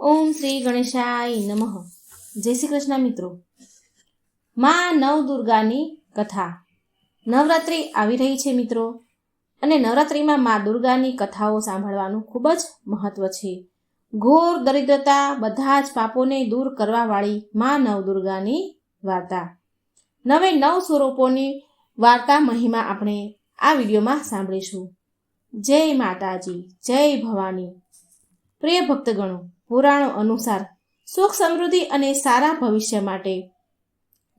ઓમ શ્રી ગણેશાય નમઃ. જય શ્રી કૃષ્ણ મિત્રો. માં નવદુર્ગાની કથા. નવરાત્રિ આવી રહી છે મિત્રો, અને નવરાત્રિમાં માં દુર્ગાની કથાઓ સાંભળવાનું ખૂબ જ મહત્વ છે. ઘોર દરિદ્રતા, બધા જ પાપોને દૂર કરવાવાળી માં નવદુર્ગાની વાર્તા. 9 સ્વરૂપોની વાર્તા મહિમા આપણે આ વિડીયોમાં સાંભળીશું. જય માતાજી, જય ભવાની. પ્રિય ભક્તગણો, પુરાણો અનુસાર સુખ સમૃદ્ધિ અને સારા ભવિષ્ય માટે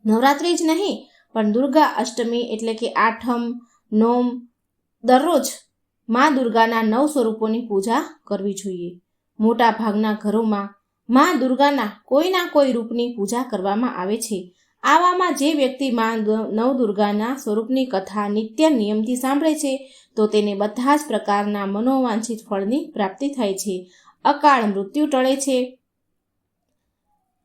નવરાત્રિ જ નહીં પણ દુર્ગા અષ્ટમી એટલે કે આઠમ, નોમ દરરોજ મા દુર્ગાના 9 સ્વરૂપોની પૂજા કરવી જોઈએ. મોટા ભાગના ઘરોમાં મા દુર્ગાના કોઈના કોઈ રૂપની પૂજા કરવામાં આવે છે. આવામાં જે વ્યક્તિ મા નવદુર્ગાના સ્વરૂપની કથા નિત્ય નિયમથી સાંભળે છે તો તેને બધા જ પ્રકારના મનોવાંછિત ફળની પ્રાપ્તિ થાય છે. અકાળ મૃત્યુ ટળે છે.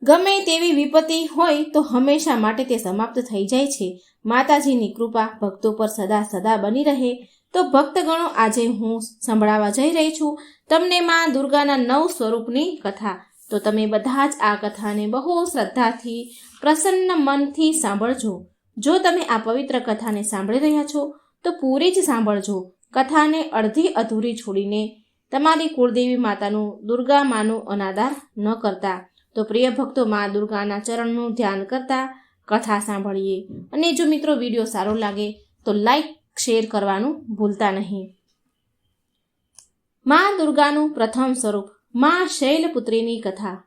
ગમે તેવી વિપત્તિ હોય તો હંમેશા માટે તે સમાપ્ત થઈ જાય છે. માતાજીની કૃપા ભક્તો પર સદા સદા બની રહે. તો ભક્તગણો, આજે હું સંભળાવવા જઈ રહી છું તમને મા દુર્ગાના 9 સ્વરૂપની કથા. તો તમે બધા જ આ કથાને બહુ શ્રદ્ધાથી, પ્રસન્ન મનથી સાંભળજો. જો તમે આ પવિત્ર કથાને સાંભળી રહ્યા છો તો પૂરી જ સાંભળજો. કથાને અડધી અધૂરી છોડીને તમારી કુળદેવી માતાનું, દુર્ગા માનું અનાદર ન કરતા. તો પ્રિય ભક્તો, મા દુર્ગાના ચરણનું ધ્યાન કરતા કથા સાંભળીએ. અને જો મિત્રો વિડીયો સારો લાગે તો લાઈક, શેર કરવાનું ભૂલતા નહીં. મા દુર્ગાનું પ્રથમ સ્વરૂપ, મા શૈલપુત્રીની કથા.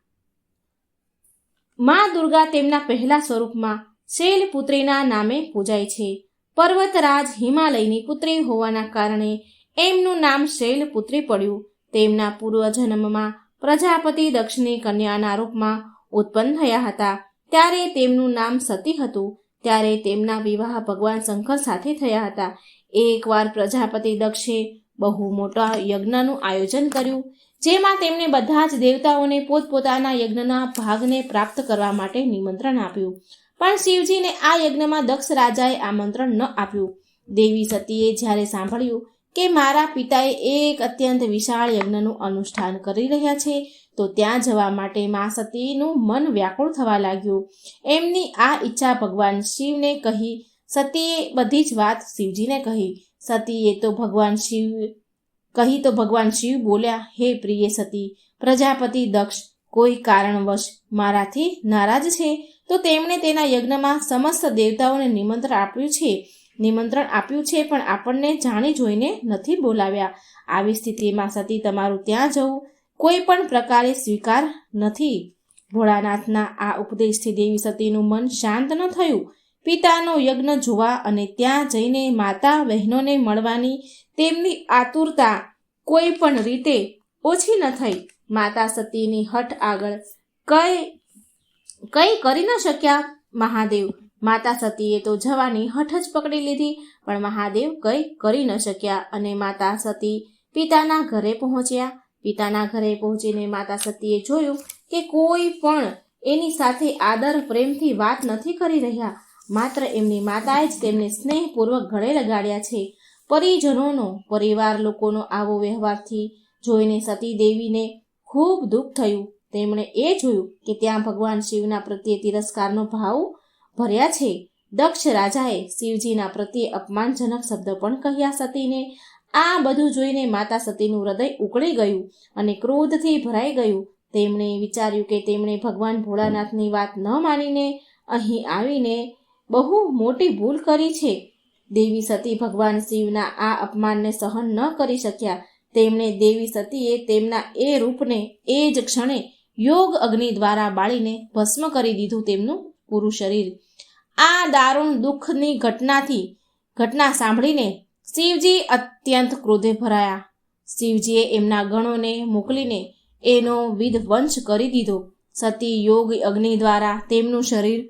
મા દુર્ગા તેમના પહેલા સ્વરૂપમાં શૈલપુત્રીના નામે પૂજાય છે. પર્વતરાજ હિમાલયની પુત્રી હોવાના કારણે એમનું નામ શૈલપુત્રી પડ્યું. તેમના પૂર્વજન્મમાં પ્રજાપતિ દક્ષની કન્યાના રૂપમાં ઉત્પન્ન થયા હતા. ત્યારે તેમનું નામ સતી હતું. ત્યારે તેમના વિવાહ ભગવાન શંકર સાથે થયા હતા. એકવાર પ્રજાપતિ દક્ષે બહુ મોટા યજ્ઞનું આયોજન કર્યું, જેમાં તેમણે બધા જ દેવતાઓને પોતપોતાના યજ્ઞના ભાગને પ્રાપ્ત કરવા માટે નિમંત્રણ આપ્યું. પણ શિવજીને આ યજ્ઞમાં દક્ષ રાજાએ આમંત્રણ ન આપ્યું. દેવી સતીએ જ્યારે સાંભળ્યું કે મારા પિતાએ એક અત્યંત વિશાળ યજ્ઞનું અનુષ્ઠાન કરી રહ્યા છે તો ત્યાં જવા માટે મા સતીનું મન વ્યાકુળ થવા લાગ્યું. એમની આ ઈચ્છા ભગવાન શિવને કહી. સતીએ બધી જ વાત શિવજીને કહી. સતીએ તો ભગવાન શિવ બોલ્યા, હે પ્રિય સતી, પ્રજાપતિ દક્ષ કોઈ કારણવશ મારાથી નારાજ છે તો તેમણે તેના યજ્ઞમાં સમસ્ત દેવતાઓને નિમંત્રણ આપ્યું છે પણ આપણને જાણી જોઈને નથી બોલાવ્યા. આવી સ્થિતિમાં સતી તમારું ત્યાં જવું કોઈ પણ પ્રકારે સ્વીકાર નથી. ભોળાનાથના આ ઉપદેશથી દેવી સતીનું મન શાંત ન થયું. પિતાનો યજ્ઞ જોવા અને ત્યાં જઈને માતા બહેનોને મળવાની તેમની આતુરતા કોઈ પણ રીતે ઓછી ન થઈ. માતા સતીની હઠ આગળ કંઈ કરી ન શક્યા મહાદેવ. માતા સતીએ તો જવાની હઠ જ પકડી લીધી, પણ મહાદેવ કંઈ કરી ન શક્યા અને માતા સતી પિતાના ઘરે પહોંચ્યા. પિતાના ઘરે પહોંચીને માતા સતીએ જોયું કે કોઈ પણ એની સાથે આદર પ્રેમથી વાત નથી કરી રહ્યા. માત્ર એમની માતાએ જ તેમને સ્નેહપૂર્વક ગળે લગાડ્યા છે. પરિજનોનો, પરિવાર લોકોનો આવો વ્યવહારથી જોઈને સતી દેવીને ખૂબ દુઃખ થયું. તેમણે એ જોયું કે ત્યાં ભગવાન શિવના પ્રત્યે તિરસ્કારનો ભાવ ભર્યા છે. દક્ષ રાજાએ શિવજીના પ્રત્યે અપમાનજનક શબ્દ પણ કહ્યા સતીને. આ બધું જોઈને માતા સતીનું હૃદય ઉકળી ગયું અને ક્રોધથી ભરાઈ ગયું. તેમણે વિચાર્યું કે તેમણે ભગવાન ભોળાનાથની વાત ન માનીને અહીં આવીને બહુ મોટી ભૂલ કરી છે. દેવી સતી ભગવાન શિવના આ અપમાનને સહન ન કરી શક્યા. તેમણે દેવી સતીએ તેમના એ રૂપને એ જ ક્ષણે યોગ અગ્નિ દ્વારા બાળીને ભસ્મ કરી દીધું તેમનું પૂરું શરીર. આ દારૂણ દુઃખની ઘટના સાંભળીને શિવજી અત્યંત ક્રોધે ભરાયા. શિવજીએ એમના ગણોને મોકલીને એનો વિધ્વંસ કરી દીધો. સતી યોગ અગ્નિ દ્વારા તેમનું શરીર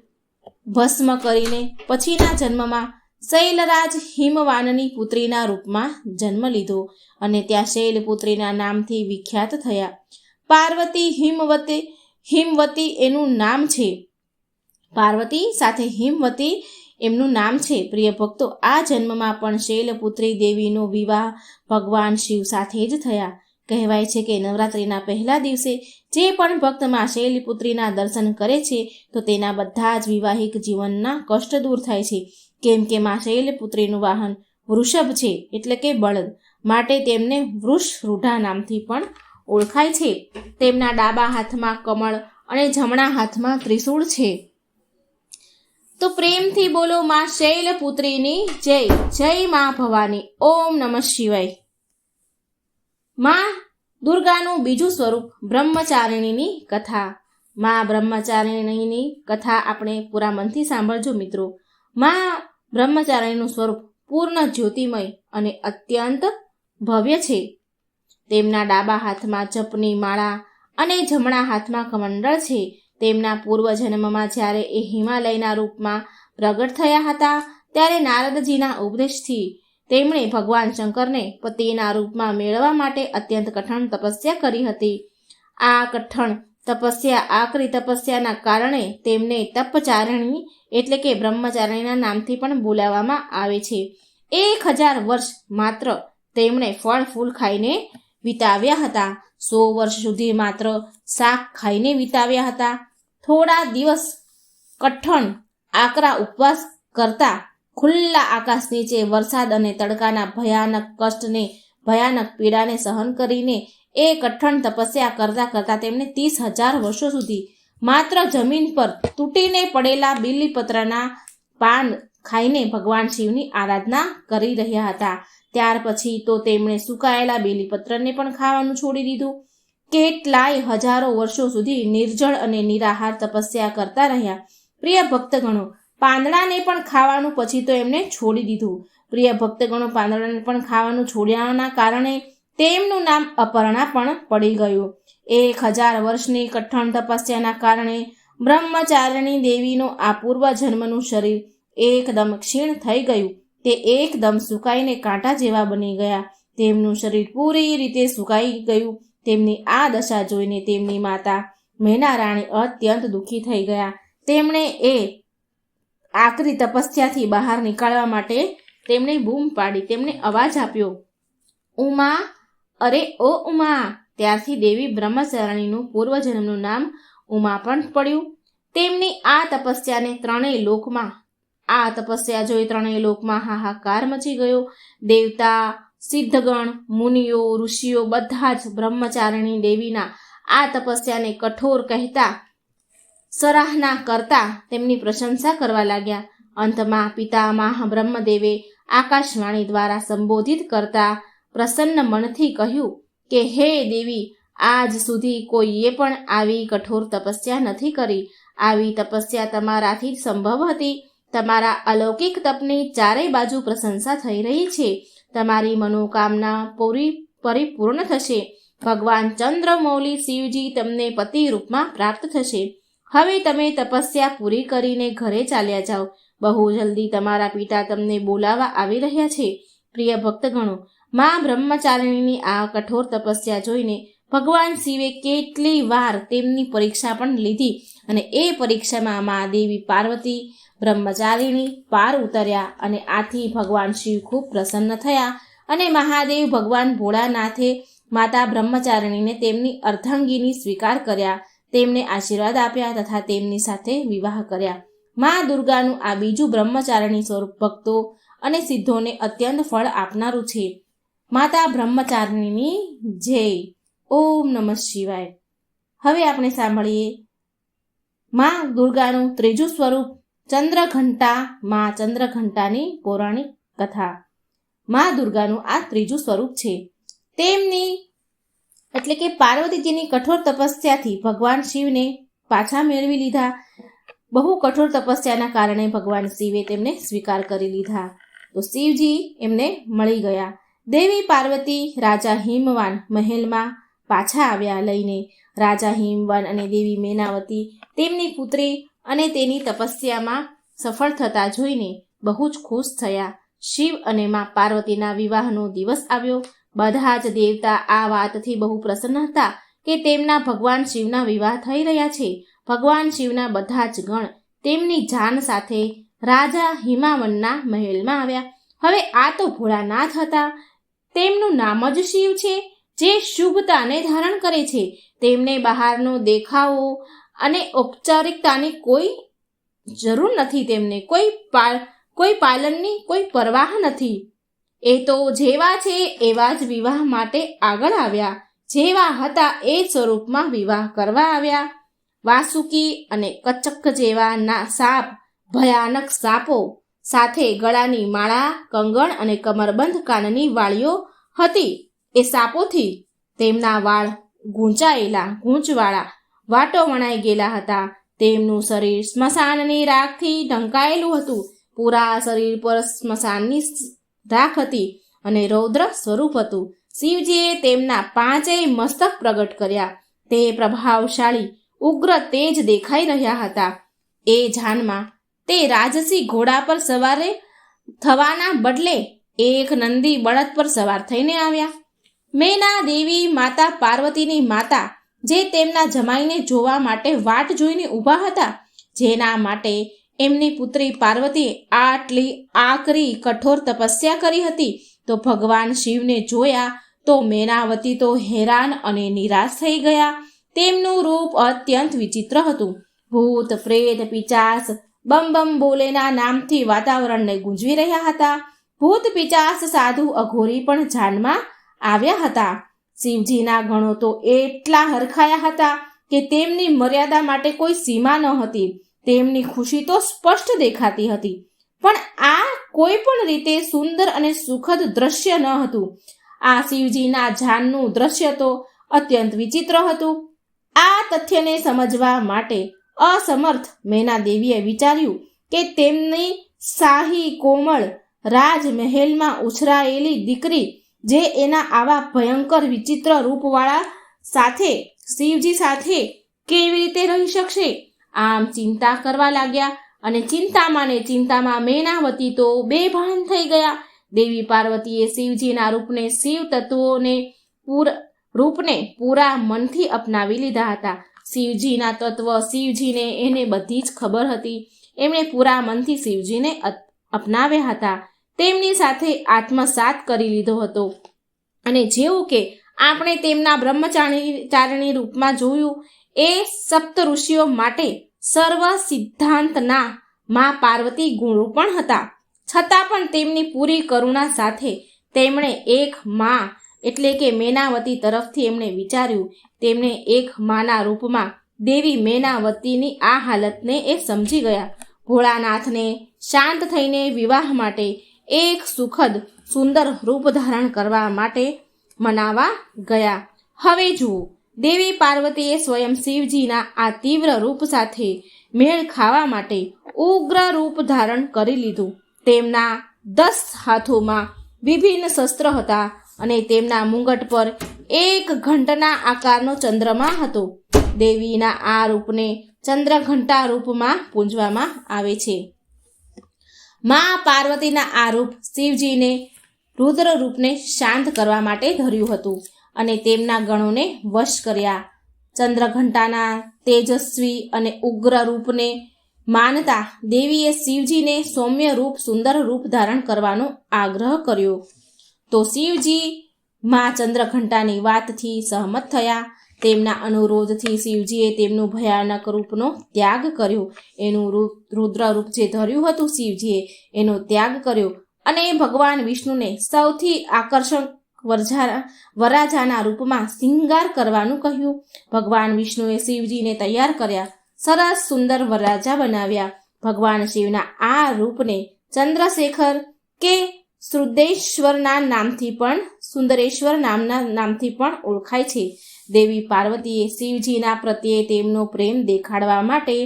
ભસ્મ કરીને પછીના જન્મમાં શૈલરાજ હિમવાનની પુત્રીના રૂપમાં જન્મ લીધો અને ત્યાં શૈલપુત્રીના નામથી વિખ્યાત થયા. પાર્વતી હિમવતી એનું નામ છે. પાર્વતી સાથે હિમવતી એમનું નામ છે. પ્રિય ભક્તો, આ જન્મમાં પણ શૈલપુત્રી દેવીનો વિવાહ ભગવાન શિવ સાથે જ થયા. કહેવાય છે કે નવરાત્રિના પહેલા દિવસે જે પણ ભક્ત માં શૈલપુત્રીના દર્શન કરે છે તો તેના બધા જ વિવાહિક જીવનના કષ્ટ દૂર થાય છે. કેમ કે માં શૈલપુત્રીનું વાહન વૃષભ છે, એટલે કે બળદ, માટે તેમને વૃષરૂઢા નામથી પણ ઓળખાય છે. તેમના ડાબા હાથમાં કમળ અને જમણા હાથમાં ત્રિશૂળ છે. તો પ્રેમથી બોલો માં શૈલપુત્રીની જય. જય માં ભવાની. ઓમ નમઃ શિવાય. માં દુર્ગાનું બીજું સ્વરૂપ બ્રહ્મચારિણીની કથા. માં બ્રહ્મચારિણીની કથા આપણે પૂરા મનથી સાંભળજો મિત્રો. માં બ્રહ્મચારિણીનું સ્વરૂપ પૂર્ણ જ્યોતિમય અને અત્યંત ભવ્ય છે. તેમના ડાબા હાથમાં જપની માળા અને જમણા હાથમાં કમંડળ છે. તેમના પૂર્વજન્મમાં જ્યારે એ હિમાલયના રૂપમાં પ્રગટ થયા હતા ત્યારે નારદજીના ઉપદેશથી તેમણે ભગવાન શંકરને પતિના રૂપમાં મેળવવા માટે અત્યંત કઠણ તપસ્યા કરી હતી. આ કઠણ તપસ્યા, આકરી તપસ્યાના કારણે તેમને તપચારિણી એટલે કે બ્રહ્મચારિણીના નામથી પણ બોલાવવામાં આવે છે. 1000 વર્ષ માત્ર તેમણે ફળ ફૂલ ખાઈને વિતાવ્યા હતા. 100 વર્ષ સુધી માત્ર શાક ખાઈને વિતાવ્યા હતા. થોડા દિવસ કઠણ આકરા ઉપવાસ કરતા ખુલ્લા આકાશ નીચે વરસાદ અને તડકાના ભયાનક કષ્ટને, ભયાનક પીડાને સહન કરીને એ કઠણ તપસ્યા કરતા કરતા તેમને 30,000 વર્ષો સુધી માત્ર જમીન પર તૂટીને પડેલા બીલીપત્રના પાન ખાઈને ભગવાન શિવની આરાધના કરી રહ્યા હતા. ત્યાર પછી તો તેમણે સુકાયેલા બીલીપત્રને પણ ખાવાનું છોડી દીધું. કેટલાય હજારો વર્ષો સુધી નિર્જળ અને નિરાહાર તપસ્યા કરતા રહ્યા. પ્રિય ભક્તગણો, પાંદડાને પણ ખાવાનું પછી તો એમને છોડી દીધું. પ્રિય ભક્તગણો, પાંદડાને પણ ખાવાનું છોડ્યાના કારણે તેમનું નામ અપર્ણા પણ પડી ગયું. 1000 વર્ષની કઠણ તપસ્યાના કારણે બ્રહ્મચારિણી દેવીનો આ પૂર્વજન્મનું શરીર એકદમ ક્ષીણ થઈ ગયું. તે એકદમ સુકાઈને કાંટા જેવા બની ગયા. તેમનું શરીર પૂરી રીતે સુકાઈ ગયું. તેમની આ દશા જોઈને તેમની માતા મેના રાણી અત્યંત દુઃખી થઈ ગયા. તેમણે એ આકરી તપસ્યાથી બહાર નીકળવા માટે તેમણે બૂમ પાડી, તેમણે અવાજ આપ્યો, ઉમા, અરે ઓ ઉમા. ત્યારથી દેવી બ્રહ્મચારિણીનું પૂર્વજન્મનું નામ ઉમા પણ પડ્યું. તેમની આ તપસ્યાને આ તપસ્યા જોઈ ત્રણેય લોકમાં હાહાકાર મચી ગયો. દેવતા, સિદ્ધગણ, મુનિઓ, ઋષિઓ બધા જ બ્રહ્મચારિણી દેવીના આ તપસ્યાને કઠોર કહેતા, સરાહના કરતા તેમની પ્રશંસા કરવા લાગ્યા. અંતમાં પિતામહ બ્રહ્મદેવે આકાશવાણી દ્વારા સંબોધિત કરતા પ્રસન્ન મનથી કહ્યું કે હે દેવી, આજ સુધી કોઈએ પણ આવી કઠોર તપસ્યા નથી કરી. આવી તપસ્યા તમારાથી જ સંભવ હતી. તમારા અલૌકિક તપની ચારેય બાજુ પ્રશંસા થઈ રહી છે. તમારી મનોકામના પરિપૂર્ણ થશે. ભગવાન ચંદ્રમૌલી શિવજી તમને પતિ રૂપમાં પ્રાપ્ત થશે. હવે તમે તપસ્યા પૂરી કરીને ઘરે ચાલ્યા જાઓ. બહુ જલ્દી તમારા પિતા તમને બોલાવવા આવી રહ્યા છે. પ્રિય ભક્તગણો, માં બ્રહ્મચારિણીની આ કઠોર તપસ્યા જોઈને ભગવાન શિવે કેટલી વાર તેમની પરીક્ષા પણ લીધી અને એ પરીક્ષામાં મા દેવી પાર્વતી બ્રહ્મચારિણી પાર ઉતર્યા અને આથી ભગવાન શિવ ખૂબ પ્રસન્ન થયા અને મહાદેવ ભગવાન ભોળાનાથે માતા બ્રહ્મચારિણીને તેમની અર્ધાંગીની સ્વીકાર કર્યા. તેમને આશીર્વાદ આપ્યા તથા તેમની સાથે વિવાહ કર્યા. મા દુર્ગાનું આ બીજું બ્રહ્મચારિણી સ્વરૂપ ભક્તો અને સિદ્ધોને અત્યંત ફળ આપનારું છે. માતા બ્રહ્મચારિણીની જય. ઓમ નમઃ શિવાય. હવે આપણે સાંભળીએ મા દુર્ગાનું ત્રીજું સ્વરૂપ ચંદ્રઘંટા. મા ચંદ્રઘંટાની પૌરાણિક કથા. મા દુર્ગાનું આ ત્રીજું સ્વરૂપ છે. તેમની એટલે કે પાર્વતીજીની કઠોર તપસ્યાથી ભગવાન શિવને પાછા મેળવી લીધા. બહુ કઠોર તપસ્યાના કારણે ભગવાન શિવે તેમને સ્વીકાર કરી લીધા. તો શિવજી એમને મળી ગયા. દેવી પાર્વતી રાજા હિમવાન મહેલમાં પાછા આવ્યા લઈને. રાજા હિમવાન અને દેવી મેનાવતી તેમની પુત્રી અને તેની તપસ્યામાં સફળ થતા જોઈને બહુ જ ખુશ થયા. શિવ અને મા પાર્વતીના વિવાહનો દિવસ આવ્યો. બધા જ દેવતા આ વાતથી બહુ પ્રસન્ન હતા કે તેમના ભગવાન શિવના વિવાહ થઈ રહ્યા છે. ભગવાન શિવના બધા જ ગણ તેમની જાન સાથે રાજા હિમાવનના મહેલમાં આવ્યા. હવે આ તો ભોળાનાથ હતા. તેમનું નામ જ શિવ છે. જે શુભતાને ધારણ કરે છે. તેમને બહારનો દેખાવો અને ઔપચારિકતાની કોઈ જરૂર નથી. તેમને કોઈ પાલનની કોઈ પરવાહ નથી. એ તો જેવા છે એવા જ વિવાહ માટે આગળ આવ્યા. જેવા હતા એ સ્વરૂપમાં વિવાહ કરવા આવ્યા. વાસુકી અને કચક જેવા સાપ, ભયાનક સાપો સાથે ગળાની માળા, કંગણ અને કમરબંધ કાનની વાળીઓ હતી. એ સાપોથી તેમના વાળ ગૂંચવાળા વાટો વણાઈ ગયેલા હતા. તેમનું શરીર સ્મશાનની રાખથી ઢંકાયેલું હતું. પૂરા શરીર પર સ્મશાનની રાખ હતી અને રૌદ્ર સ્વરૂપ હતું. શિવજીએ તેમના 5 મસ્તક પ્રગટ કર્યા. તે પ્રભાવશાળી ઉગ્ર તેજ દેખાઈ રહ્યા હતા. એ જાનમાં તે રાજસી ઘોડા પર સવાર થવાના બદલે એક નંદી બળદ પર સવાર થઈને આવ્યા. મેના દેવી માતા પાર્વતીની માતા, જે તેમના જમાઈને જોવા માટે વાટ જોઈને ઊભા હતા, જેના માટે એમની પુત્રી પાર્વતીએ આટલી આકરી કઠોર તપસ્યા કરી હતી, તો ભગવાન શિવને જોયા તો મેનાવતી તો હેરાન અને નિરાશ થઈ ગયા. તેમનું રૂપ અત્યંત વિચિત્ર હતું. ભૂત, પ્રેત, પિચાસ બમ બમ બોલેના નામથી વાતાવરણને ગુંજવી રહ્યા હતા. ભૂત, પિચાસ, સાધુ, અઘોરી પણ જાનમાં આવ્યા હતા. શિવજીના ગણો તો એટલા હરખાયા હતા કે તેમની મર્યાદા માટે કોઈ સીમા ન હતી. તેમની ખુશી તો સ્પષ્ટ દેખાતી હતી, પણ આ કોઈ પણ રીતે સુંદર અને સુખદ દ્રશ્ય ન હતું. આ શિવજીના જાનનું દ્રશ્ય તો અત્યંત વિચિત્ર હતું. આ તથ્યને સમજવા માટે અસમર્થ મેના દેવીએ વિચાર્યું કે તેમની શાહી કોમળ રાજમહેલમાં ઉછરાયેલી દીકરી, જે એના આવા ભયંકર વિચિત્ર રૂપવાળા સાથે શિવજી સાથે કેવી રીતે રહી શકશે? આમ ચિંતા કરવા લાગ્યા અને ચિંતામાં મેનાવતી તો બેભાન થઈ ગયા. દેવી પાર્વતીએ શિવજીના રૂપને શિવ તત્વોને રૂપને પૂરા મનથી અપનાવી લીધા હતા. શિવજીના તત્વ શિવજીને એને બધી જ ખબર હતી. એમણે પૂરા મનથી શિવજીને અપનાવ્યા હતા. તેમની સાથે આત્મસાત કરી લીધો હતો. અને જેવું કે આપણે તેમના બ્રહ્મચારિણી રૂપમાં જોયું, એ સપ્ત ઋષિઓ માટે સર્વ સિદ્ધાંતના માં પાર્વતી ગુણરૂપણ હતા. છતાં પણ તેમની પૂરી કરુણા સાથે તેમણે એક માં એટલે કે મેનાવતી તરફથી એમણે વિચાર્યું. તેમણે એક માના રૂપમાં દેવી મેનાવતીની આ હાલતને એ સમજી ગયા. ભોળાનાથને શાંત થઈને વિવાહ માટે એક સુખદ સુંદર રૂપ ધારણ કરવા માટે મનાવા ગયા. હવે જુઓ, દેવી પાર્વતીએ સ્વયં શિવજીના આ તીવ્ર રૂપ સાથે મેળ ખાવા માટે ઉગ્ર રૂપ ધારણ કરી લીધું. તેમના 10 હાથોમાં વિભિન્ન શસ્ત્ર હતા અને તેમના મુંગટ પર એક ઘંટના આકારનો ચંદ્રમા હતો. દેવીના આ રૂપને ચંદ્રઘંટા રૂપમાં પૂજવામાં આવે છે. મા પાર્વતીના આ રૂપ શિવજીને રુદ્ર રૂપને શાંત કરવા માટે ધર્યું હતું અને તેમના ગણોને વશ કર્યા. ચંદ્રઘંટાના તેજસ્વી અને ઉગ્ર રૂપને માનતા દેવીએ શિવજીને સૌમ્ય રૂપ સુંદર રૂપ ધારણ કરવાનો આગ્રહ કર્યો. તો શિવજી મા ચંદ્રઘંટાની વાતથી સહમત થયા. તેમના અનુરોધથી શિવજીએ તેમનું ભયાનક રૂપનો ત્યાગ કર્યો. એનું રુદ્ર રૂપ જે ધર્યું હતું શિવજીએ એનો ત્યાગ કર્યો અને ભગવાન વિષ્ણુને સૌથી આકર્ષક વરરાજાના રૂપમાં શિંગાર કરવાનું કહ્યું. ભગવાન વિષ્ણુએ શિવજીને તૈયાર કર્યા. સરસ સુંદર વરરાજા બનાવ્યા. ભગવાન શિવના આ રૂપને ચંદ્રશેખર કે સુંદરેશ્વરના નામથી પણ ઓળખાય છે. દેવી પાર્વતીએ શિવજીના પ્રત્યે તેમનો પ્રેમ દેખાડવા માટે,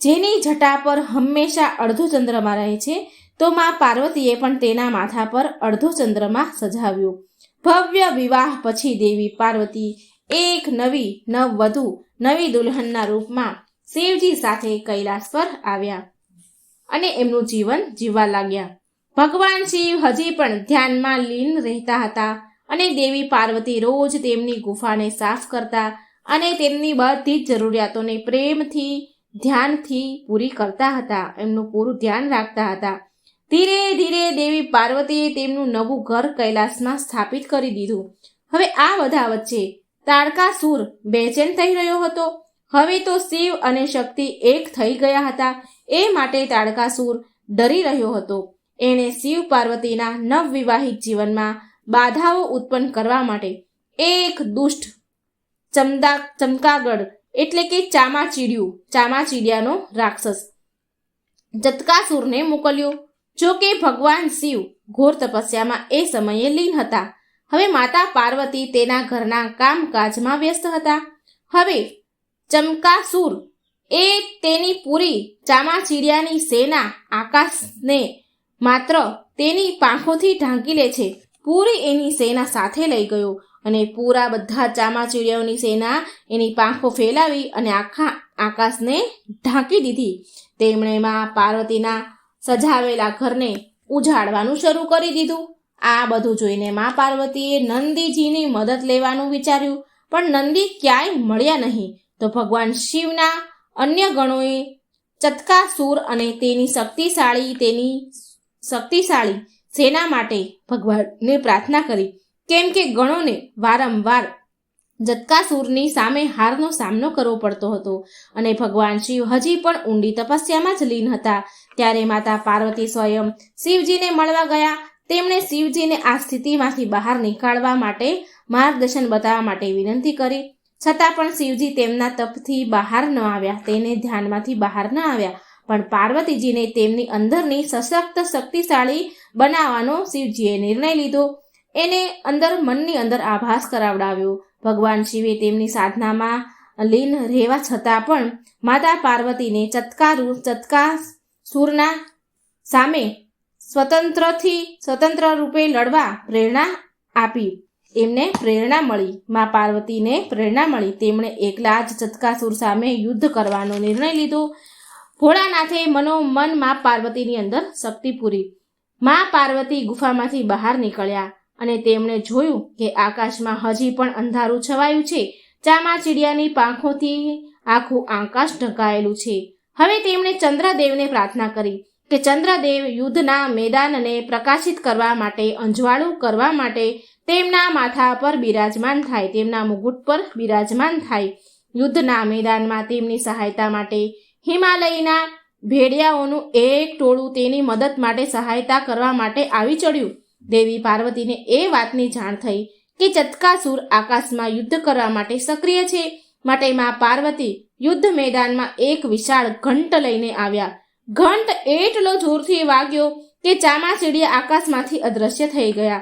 જેની જટા પર હંમેશા અડધો ચંદ્રમા રહે છે, તો મા પાર્વતીએ પણ તેના માથા પર અડધો ચંદ્રમા સજાવ્યો. ભવ્ય વિવાહ પછી દેવી પાર્વતી એક નવવધુ નવી દુલ્હનના રૂપમાં શિવજી સાથે કૈલાસ પર આવ્યા અને એમનું જીવન જીવવા લાગ્યા. ભગવાન શિવ હજી પણ ધ્યાનમાં લીન રહેતા હતા અને દેવી પાર્વતી રોજ તેમની ગુફાને સાફ કરતા અને તેમની બધી જ જરૂરિયાતોને પ્રેમથી ધ્યાનથી પૂરી કરતા હતા. એમનું પૂરું ધ્યાન રાખતા હતા. ધીરે ધીરે દેવી પાર્વતીએ તેમનું નવું ઘર કૈલાસમાં સ્થાપિત કરી દીધું. હવે આ બધા વચ્ચે તાડકાસુર બેચેન થઈ રહ્યો હતો. હવે તો શિવ અને શક્તિ એક થઈ ગયા હતા. એ માટે તાડકાસુર ડરી રહ્યો હતો. એણે શિવ પાર્વતીના નવવિવાહિત જીવનમાં બાધાઓ ઉત્પન્ન કરવા માટે એક દુષ્ટ ચમકાગઢ એટલે કે ચામાચીડિયાનો રાક્ષસ જટકાસુરને મોકલ્યો. જો કે ભગવાન શિવ ઘોર તપસ્યામાં એ સમયે લીન હતા. હવે માતા પાર્વતી તેના ઘરના કામકાજમાં વ્યસ્ત હતા. હવે ચમકાસુર એ તેની પૂરી ચામાચીડિયાની સેના આકાશને માત્ર તેની પાંખોથી ઢાંકી લે છે. પૂરી એની સેના સાથે લઈ ગયો અને પૂરા બધા ચામાચીડિયાઓની સેના એની પાંખો ફેલાવી અને આખા આકાશને ઢાંકી દીધી. તેમણે માં પાર્વતીના સજાવેલા ઘરને ઉજાડવાનું શરૂ કરી દીધું. આ બધું જોઈને માં પાર્વતીએ નંદીજીની મદદ લેવાનું વિચાર્યું, પણ નંદી ક્યાંય મળ્યા નહીં. તો ભગવાન શિવના અન્ય ગણોએ ચતકાસુર અને તેની શક્તિશાળી સેના માટે ભગવાનને પ્રાર્થના કરી, કેમ કે ગણોને વારંવાર જટકાસુરની સામે હારનો સામનો કરવો પડતો હતો અને ભગવાન શિવ હજી પણ ઊંડી તપસ્યામાં જ લીન હતા. ત્યારે માતા પાર્વતી સ્વયં શિવજીને મળવા ગયા. તેમણે શિવજીને આ સ્થિતિમાંથી બહાર નીકાળવા માટે માર્ગદર્શન બતાવવા માટે વિનંતી કરી, છતાં પણ શિવજી તેમના તપથી બહાર ન આવ્યા, તેને ધ્યાનમાંથી બહાર ન આવ્યા. પણ પાર્વતીજીને તેમની અંદરની સશક્ત શક્તિશાળી બનાવવાનો શિવજીએ નિર્ણય લીધો. એને મનની અંદર આભાસ કરાવડાવ્યો. ભગવાન શિવે તેમની સાધનામાં લીન રહેવા છતાં પણ માતા પાર્વતીને ચતકાસુરના સામે સ્વતંત્ર રૂપે લડવા પ્રેરણા આપી. એમને પ્રેરણા મળી, માં પાર્વતીને પ્રેરણા મળી. તેમણે એકલા જ ચતકાસુર સામે યુદ્ધ કરવાનો નિર્ણય લીધો. ભોળાનાથે મનોમન માં પાર્વતીની અંદર શક્તિ પૂરી. માં પાર્વતી ગુફામાંથી બહાર નીકળ્યા અને તેમણે જોયું કે આકાશમાં હજી પણ અંધારું છવાયું છે. ચામાચીડિયાની પાંખોથી આખું આકાશ ઢંકાયેલું છે. હવે તેમણે ચંદ્રદેવને પ્રાર્થના કરી કે ચંદ્રદેવ યુદ્ધના મેદાનને પ્રકાશિત કરવા માટે, અંજવાળું કરવા માટે તેમના માથા પર બિરાજમાન થાય, તેમના મુગુટ પર બિરાજમાન થાય. યુદ્ધના મેદાનમાં તેમની સહાયતા માટે હિમાલયના ભેડિયાઓનું એક ટોળું તેની મદદ માટે સહાયતા કરવા માટે આવી ચડ્યું. દેવી પાર્વતીને એ વાતની જાણ થઈ કે ચતકાસુર આકાશમાં યુદ્ધ કરવા માટે સક્રિય છે. માટે માં પાર્વતી યુદ્ધ મેદાનમાં એક વિશાળ ઘંટ લઈને આવ્યા. ઘંટ એટલો જોરથી વાગ્યો કે ચામાચીડિયા આકાશમાંથી અદૃશ્ય થઈ ગયા.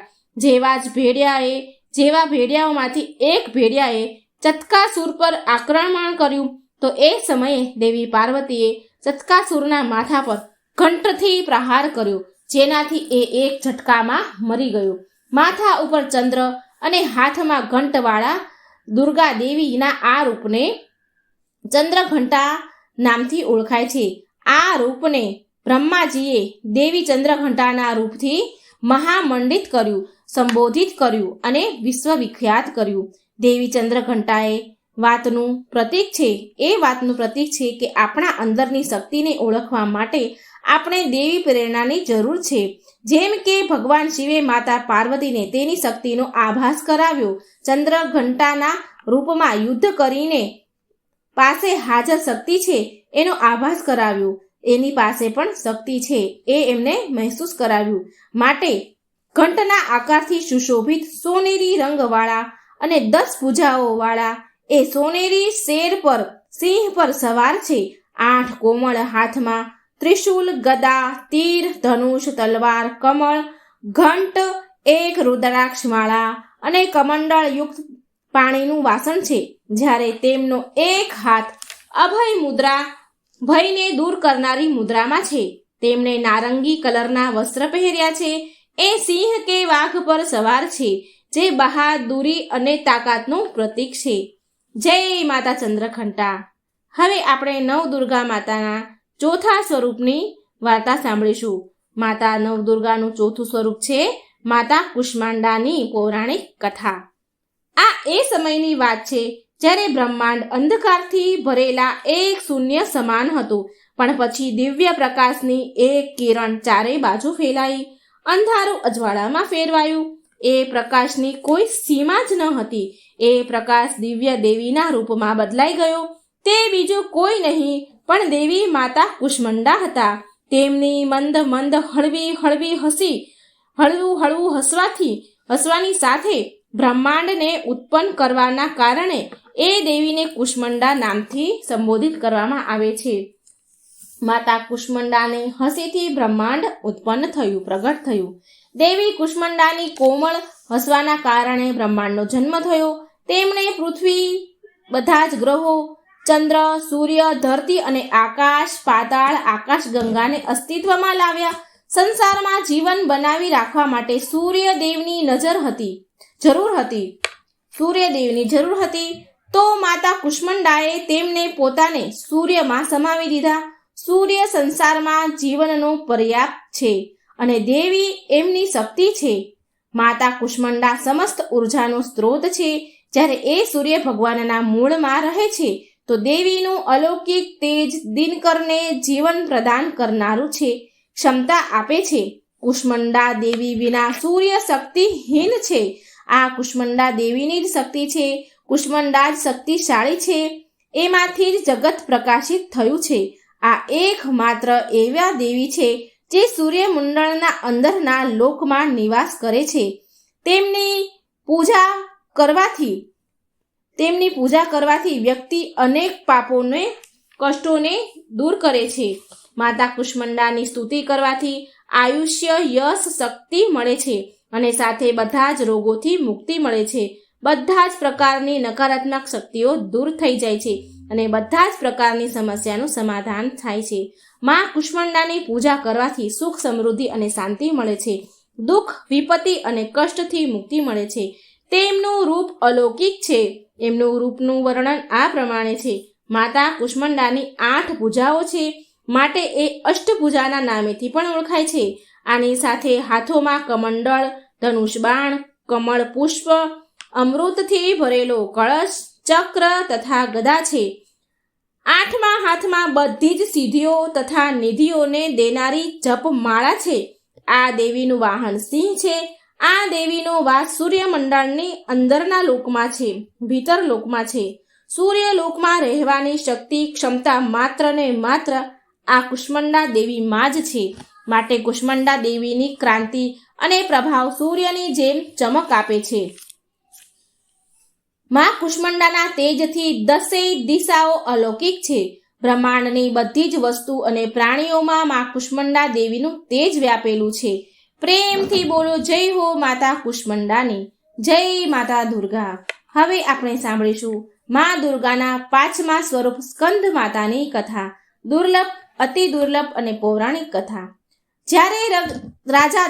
જેવા ભેડિયાઓમાંથી એક ભેડિયાએ ચતકાસુર પર આક્રમણ કર્યું તો એ સમયે દેવી પાર્વતીએ ચતકાસુરના માથા પર ઘંટથી પ્રહાર કર્યો, જેનાથી એ એક ઝટકામાં મરી ગયો. માથા ઉપર ચંદ્ર અને હાથમાં ઘંટવાળા દુર્ગા દેવીના આ રૂપને ચંદ્રઘંટા નામથી ઓળખાય છે. આ રૂપને બ્રહ્માજીએ દેવી ચંદ્રઘંટાના રૂપથી મહામંડિત કર્યું, સંબોધિત કર્યું અને વિશ્વવિખ્યાત કર્યું. દેવી ચંદ્રઘંટાએ વાતનું પ્રતીક છે કે આપણા અંદરની શક્તિને ઓળખવા માટે આપણે દેવી પ્રેરણાની જરૂર છે. જેમ કે ભગવાન શિવે માતા પાર્વતીને તેની શક્તિનો આભાસ કરાવ્યો. ચંદ્રઘંટાના રૂપમાં યુદ્ધ કરીને પાસે હાજર શક્તિ છે એનો આભાસ કરાવ્યો. એની પાસે પણ શક્તિ છે એ એમને મહેસૂસ કરાવ્યું. માટે ઘંટના આકારથી સુશોભિત સોનેરી રંગવાળા અને 10 ભુજાઓવાળા એ સોનેરી શેર પર સિંહ પર સવાર છે. 8 કોમળ હાથમાં ત્રિશૂલ, ગદા, તીર, ધનુષ, તલવાર, કમળ, ઘંટ, એક રુદ્રાક્ષમાળા અને કમંડળ યુક્ત પાણીનું વાસણ છે. જ્યારે તેમનો એક હાથ અભય મુદ્રા, ભયને દૂર કરનારી મુદ્રામાં છે. તેમણે નારંગી કલરના વસ્ત્ર પહેર્યા છે. એ સિંહ કે વાઘ પર સવાર છે, જે બહાદુરી અને તાકાતનું પ્રતીક છે. જય માતા ચંદ્રઘંટા. હવે આપણે નવદુર્ગા માતાના ચોથા સ્વરૂપની વાર્તા સાંભળીશું. માતા નવદુર્ગાનું ચોથું સ્વરૂપ છે માતા કુષ્માંડાની પૌરાણિક કથા. આ એ સમયની વાત છે જ્યારે બ્રહ્માંડ અંધકારથી ભરેલા એક શૂન્ય સમાન હતું, પણ પછી દિવ્ય પ્રકાશની એક કિરણ ચારે બાજુ ફેલાઈ. અંધારું અજવાળામાં ફેરવાયું. એ પ્રકાશની કોઈ સીમા જ ન હતી. એ પ્રકાશ દિવ્ય દેવીના રૂપમાં બદલાઈ ગયો. તે બીજું કોઈ નહીં પણ દેવી માતા કુષ્માંડા હતા. તેમની મંદ મંદ હળવી હળવી હસી હળવું હળવું હસવાની સાથે બ્રહ્માંડને ઉત્પન્ન કરવાના કારણે એ દેવીને કુષ્માંડા નામથી સંબોધિત કરવામાં આવે છે. માતા કુષ્માંડાની હસીથી બ્રહ્માંડ ઉત્પન્ન થયું, પ્રગટ થયું. દેવી કુષ્માંડાની કોમળ હસવાના કારણે બ્રહ્માંડનો જન્મ થયો. તેમણે પૃથ્વી, બધા જ ગ્રહો, ચંદ્ર, સૂર્ય, ધરતી અને આકાશ, પાતાળ, આકાશ ગંગાને અસ્તિત્વમાં લાવ્યા. સંસારમાં જીવન બનાવી રાખવા માટે સૂર્યદેવની જરૂર હતી. તો માતા કુષ્માંડાએ તેમને પોતાને સૂર્યમાં સમાવી દીધા. સૂર્ય સંસારમાં જીવનનો પર્યાપ્ત છે અને દેવી એમની શક્તિ છે. માતા કુષ્માંડા સમસ્ત ઉર્જાનો સ્ત્રોત છે. જ્યારે એ સૂર્ય ભગવાનના મૂળમાં રહે છે તો દેવીનું અલૌકિક તેજ દિનકરને જીવન પ્રદાન કરનારું છે, ક્ષમતા આપે છે. કુષ્માંડા દેવી વિના સૂર્ય શક્તિહીન છે. આ કુષ્માંડા દેવીની જ શક્તિ છે. કુષ્માંડા જ શક્તિશાળી છે. એમાંથી જ જગત પ્રકાશિત થયું છે. આ એકમાત્ર એવા દેવી છે જે સૂર્યમંડળના અંદરના લોકમાં નિવાસ કરે છે. તેમની પૂજા કરવાથી વ્યક્તિ અનેક પાપોને, કષ્ટોને દૂર કરે છે. માતા કુષ્માંડાની સ્તુતિ કરવાથી આયુષ્ય, યશ, શક્તિ મળે છે અને સાથે બધા જ રોગોથી મુક્તિ મળે છે. બધા જ પ્રકારની નકારાત્મક શક્તિઓ દૂર થઈ જાય છે અને બધા જ પ્રકારની સમસ્યાનું સમાધાન થાય છે. માં કુષ્માંડાની પૂજા કરવાથી સુખ, સમૃદ્ધિ અને શાંતિ મળે છે. દુઃખ, વિપત્તિ અને કષ્ટથી મુક્તિ મળે છે. તેમનું રૂપ અલૌકિક છે. એમનું રૂપનું વર્ણન આ પ્રમાણે છે. માતા કુષ્માંડાની 8 ભુજાઓ છે, માટે એ અષ્ટભુજાના નામેથી પણ ઓળખાય છે. આની સાથે હાથોમાં કમંડળ, ધનુષ બાણ, કમળ પુષ્પ, અમૃતથી ભરેલો કળશ, ચક્ર તથા ગદા છે. 8મા હાથમાં બધી જ સિદ્ધિઓ તથા નિધિઓને દેનારી જપમાળા છે. આ દેવીનું વાહન સિંહ છે. આ દેવીનો વાસ સૂર્યમંડળની અંદરના લોકમાં છે, ભીતર લોકમાં છે. સૂર્યલોકમાં રહેવાની શક્તિ, ક્ષમતા માત્ર ને માત્ર આ કુષ્માંડા દેવીમાં જ છે. માટે કુષ્માંડા દેવીની ક્રાંતિ અને પ્રભાવ સૂર્યની જેમ ચમક આપે છે. માં કુષ્માંડાના તેજથી 10 દિશાઓ અલૌકિક છે. બ્રહ્માંડની બધી જ વસ્તુ અને પ્રાણીઓમાં માં કુષ્માંડા દેવીનું તેજ વ્યાપેલું છે. પ્રેમથી બોલો જય હો માતા કુષ્માંડાની, જય માતા દુર્ગા. હવે આપણે સાંભળીશું માં દુર્ગાના 5મા સ્વરૂપ સ્કંદ માતાની કથા. દુર્લભ, અતિ દુર્લભ અને પૌરાણિક કથા. જ્યારે રાજા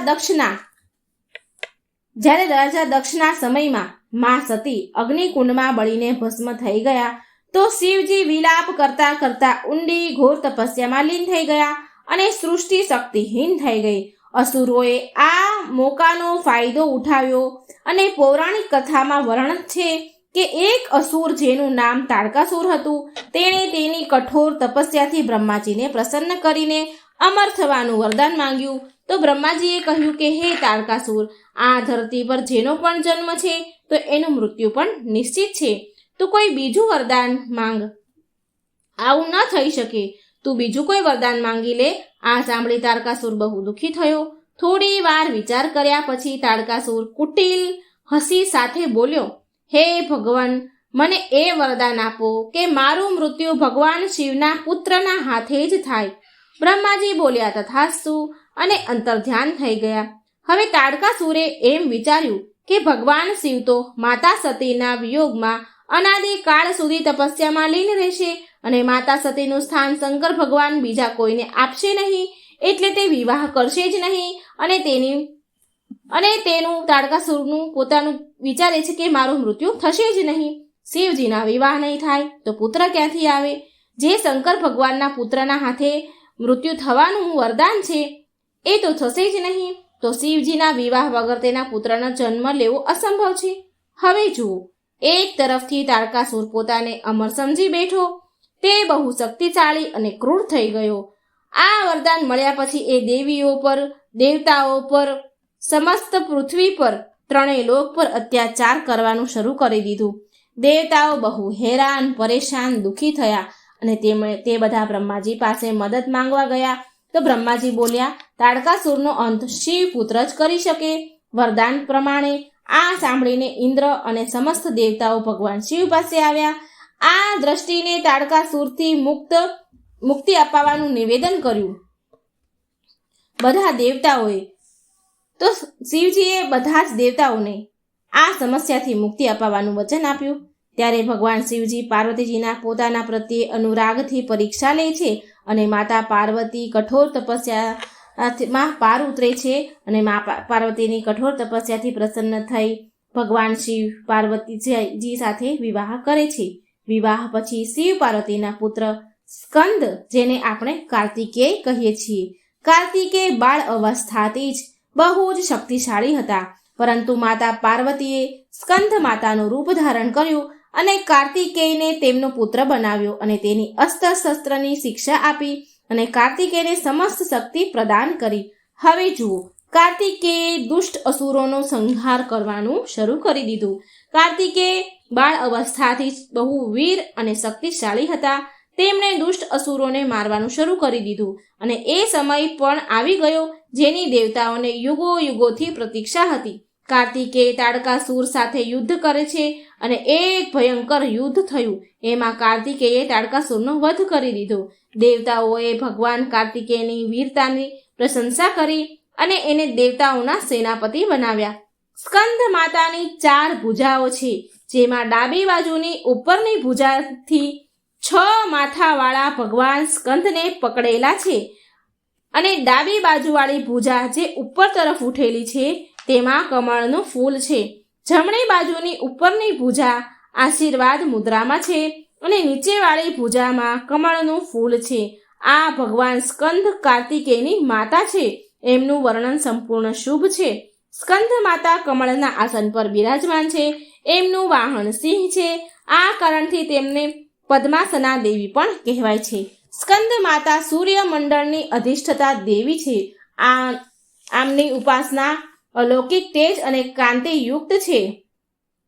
દક્ષના સમયમાં માં સતી અગ્નિકુંડમાં બળીને ભસ્મ થઈ ગયા તો શિવજી વિલાપ કરતા કરતા ઊંડી ઘોર તપસ્યામાં લીન થઈ ગયા અને સૃષ્ટિ શક્તિહીન થઈ ગઈ. અસુરોએ આ મોકાનો ફાયદો ઉઠાવ્યો અને પૌરાણિક કથામાં વર્ણન છે કે એક અસુર જેનું નામ તાડકાસુર હતું, તેણે તેની કઠોર તપસ્યાથી બ્રહ્માજીને પ્રસન્ન કરીને અમર થવાનું વરદાન માંગ્યું. તો બ્રહ્માજીએ કહ્યું કે હે તાડકાસુર, આ ધરતી પર જેનો પણ જન્મ છે તો એનું મૃત્યુ પણ નિશ્ચિત છે. તું કોઈ બીજું વરદાન માંગ. આવું ન થઈ શકે. તું બીજું કોઈ વરદાન માંગી લે. આ સાંભળી તાડકાસુર બહુ દુઃખી થયો. થોડી વાર વિચાર કર્યા પછી તાડકાસુર કુટિલ હસી સાથે બોલ્યો, હે ભગવાન, મને એ વરદાન આપો કે મારું મૃત્યુ ભગવાન શિવના પુત્રના હાથે જ થાય. બ્રહ્માજી બોલ્યા તથાસ્તુ અને અંતર્ધ્યાન થઈ ગયા. હવે તાડકાસુરે એમ વિચાર્યું કે ભગવાન શિવ તો માતા સતીના વિયોગમાં અનાદિકાળ સુધી તપસ્યામાં લીન રહેશે અને માતા સતીનું સ્થાન શંકર ભગવાન બીજા કોઈને આપશે નહીં, એટલે તે વિવાહ કરશે જ નહીં. અને તેનું તાડકાસુરનું પોતાનું વિચારે છે કે મારું મૃત્યુ થશે જ નહીં. શિવજીના વિવાહ નહીં થાય તો પુત્ર ક્યાંથી આવે? જે શંકર ભગવાનના પુત્રના હાથે મૃત્યુ થવાનું વરદાન છે એ તો થશે જ નહીં. તો શિવજીના વિવાહ વગર તેના પુત્રનો જન્મ લેવો અસંભવ છે. હવે જુઓ, એક તરફથી તાડકાસુર પોતાને અમર સમજી બેઠો. તે બહુ શક્તિશાળી અને ક્રૂર થઈ ગયો. આ વરદાન મળ્યા પછી એ દેવીઓ પર, દેવતાઓ પર, સમસ્ત પૃથ્વી પર ત્રણેય લોક પર અત્યાચાર કરવાનું શરૂ કરી દીધું. દેવતાઓ બહુ હેરાન, પરેશાન, દુઃખી થયા અને તે બધા બ્રહ્માજી પાસે મદદ માંગવા ગયા. તો બ્રહ્માજી બોલ્યા, તાડકાસુરનો અંત શિવપુત્ર જ કરી શકે. વરદાન પ્રમાણે આ સાંભળીને ઇન્દ્ર અને સમસ્ત દેવતાઓ ભગવાન શિવ પાસે આવ્યા. આ દ્રષ્ટિને તાડકાસુરથી મુક્તિ અપાવવાનું નિવેદન કર્યું બધા દેવતાઓએ. તો શિવજીએ બધા જ દેવતાઓને આ સમસ્યાથી મુક્તિ અપાવવાનું વચન આપ્યું. ત્યારે ભગવાન શિવજી પાર્વતીજીના પોતાના પ્રત્યે અનુરાગથી પરીક્ષા લે છે અને માતા પાર્વતી કઠોર તપસ્યામાં પાર ઉતરે છે અને મા પાર્વતીની કઠોર તપસ્યાથી પ્રસન્ન થઈ ભગવાન શિવ પાર્વતીજી સાથે વિવાહ કરે છે. વિવાહ પછી શિવ પાર્વતીના પુત્ર સ્કંદ, જેને આપણે કાર્તિકેય કહીએ છીએ. કાર્તિકેય બાળ અવસ્થાથી જ બહુ જ શક્તિશાળી હતા, પરંતુ માતા પાર્વતીએ સ્કંદ માતાનું રૂપ ધારણ કર્યું અને કાર્તિકેયને તેમનો પુત્ર બનાવ્યો અને તેની અસ્ત્ર શસ્ત્રની શિક્ષા આપી અને કાર્તિકેયને સમસ્ત શક્તિ પ્રદાન કરી. હવે જુઓ, કાર્તિકેયે દુષ્ટ અસુરોનો સંહાર કરવાનું શરૂ કરી દીધું. કાર્તિકેય બાળ અવસ્થાથી જ બહુ વીર અને શક્તિશાળી હતા. તેમણે દુષ્ટ અસુરોને મારવાનું શરૂ કરી દીધું અને એ સમય પણ આવી ગયો જેની દેવતાઓને યુગો યુગોથી પ્રતીક્ષા હતી. કાર્તિકેય તાડકાસુર સાથે યુદ્ધ કરે છે અને એક ભયંકર યુદ્ધ થયું. એમાં કાર્તિકેયે તાડકાસુરનો વધ કરી દીધો. દેવતાઓએ ભગવાન કાર્તિકેયની વીરતાની પ્રશંસા કરી અને એને દેવતાઓના સેનાપતિ બનાવ્યા. સ્કંદ માતાની 4 ભુજાઓ છે, જેમાં ડાબી બાજુની ઉપરની ભુજાથી 6 માથાવાળા ભગવાન સ્કંદને પકડેલા છે અને ડાબી બાજુવાળી ભુજા જે ઉપર તરફ ઉઠેલી છે તેમાં કમળનું ફૂલ છે. જમણી બાજુની ઉપરની ભુજા આશીર્વાદ મુદ્રામાં છે અને નીચેવાળી ભુજામાં કમળનું ફૂલ છે. આ ભગવાન સ્કંદ કાર્તિકેયની માતા છે. એમનું વર્ણન સંપૂર્ણ શુભ છે. સ્કંદ માતા કમળના આસન પર બિરાજમાન છે. એમનું વાહન સિંહ છે. આ કારણથી તેમને પદ્માસના દેવી પણ કહેવાય છે. સ્કંદ માતા સૂર્યમંડળની અધિષ્ઠતા દેવી છે. આમની ઉપાસના અલૌકિક તેજ અને કાંતિ યુક્ત છે.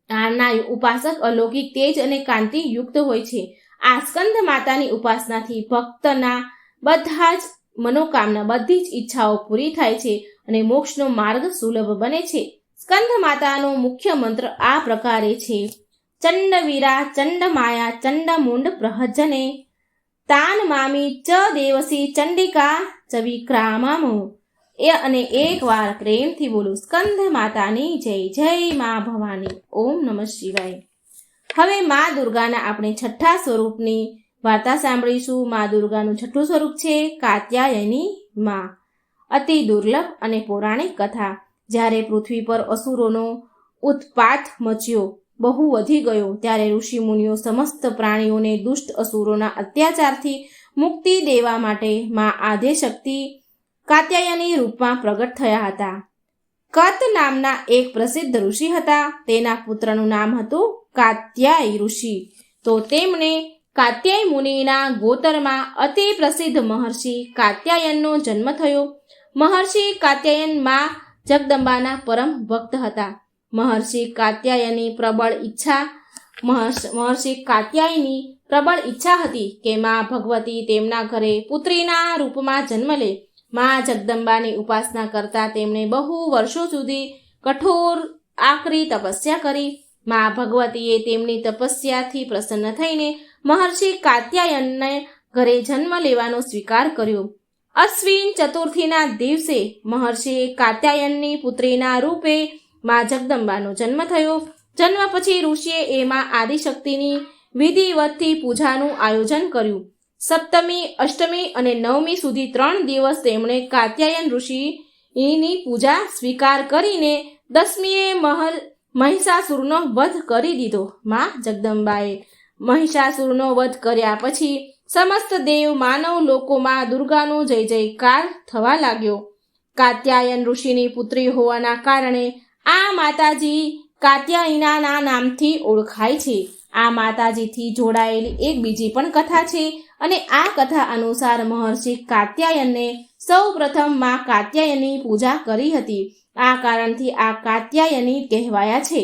આના ઉપાસક અલૌકિક તેજ અને કાંતિ યુક્ત હોય છે. આ સ્કંદ માતાની ઉપાસનાથી ભક્તના બધા જ મનોકામના, બધી જ ઈચ્છાઓ પૂરી થાય છે અને મોક્ષનો માર્ગ સુલભ બને છે. સ્કંદ માતાનો મુખ્ય મંત્ર આ પ્રકારે છે: ચંડવીરા ચંડમાયા ચંડમુંડ પ્રહજને તાન મામી ચ દેવસી ચંડિકા ચ વિક્રામમો. અને એકવાર પ્રેમથી બોલું, સ્કંદ માતાની જય જય મા ભવાની. ઓમ નમઃ શિવાય. હવે મા દુર્ગાના આપણે 6થા સ્વરૂપની વાર્તા સાંભળીશું. મા દુર્ગાનું 6થું સ્વરૂપ છે કાત્યાયની મા. અતિ દુર્લભ અને પૌરાણિક કથા. જ્યારે પૃથ્વી પર અસુરોનો ઉત્પાત મચ્યો, બહુ વધી ગયો, ત્યારે ઋષિ મુનિઓ સમસ્ત પ્રાણીઓને દુષ્ટ અસુરોના અત્યાચારથી મુક્તિ દેવા માટે મા આદ્યશક્તિ કાત્યાયની રૂપમાં પ્રગટ થયા હતા. કત નામના એક પ્રસિદ્ધ ઋષિ હતા. તેના પુત્રનું નામ હતું કાત્યાય ઋષિ. તો તેમને કાત્યાય મુનિના ગોતરમાં અતિ પ્રસિદ્ધ મહર્ષિ કાત્યાયનનો જન્મ થયો. મહર્ષિ કાત્યાયન મા જગદંબાના પરમ ભક્ત હતા. મહર્ષિ કાત્યાયની પ્રબળ ઈચ્છા હતી કે મા ભગવતી તેમના ઘરે પુત્રીના રૂપમાં જન્મ લે. મા જગદંબાની ઉપાસના કરતા તેમણે બહુ વર્ષો સુધી કઠોર આકરી તપસ્યા કરી. મા ભગવતીએ તેમની તપસ્યાથી પ્રસન્ન થઈને મહર્ષિ કાત્યાયનને ઘરે જન્મ લેવાનો સ્વીકાર કર્યો. અશ્વિન ચતુર્થીના દિવસે મહર્ષિ કાત્યાયનની પુત્રીના રૂપે મા જગદંબાનો જન્મ થયો. જન્મ પછી ઋષિએ એમાં આદિશક્તિની વિધિવતથી પૂજાનું આયોજન કર્યું. સપ્તમી, અષ્ટમી અને નવમી સુધી 3 દિવસ તેમણે કાત્યાયન ઋષિની પૂજા સ્વીકાર કરીને 10મીએ મહિષાસુરનો વધ કરી દીધો. મા જગદંબાએ મહિષાસુરનો વધ કર્યા પછી સમસ્ત દેવ માનવ લોકોમાં દુર્ગાનો જય જયકાર થવા લાગ્યો. કાત્યાયન ઋષિની પુત્રી હોવાના કારણે આ માતાજી કાત્યાયનના નામથી ઓળખાય છે. આ માતાજીથી જોડાયેલી એક બીજી પણ કથા છે અને આ કથા અનુસાર મહર્ષિ કાત્યાયને સૌ પ્રથમ માં કાત્યાયની પૂજા કરી હતી. આ કારણથી આ કાત્યાયની કહેવાયા છે.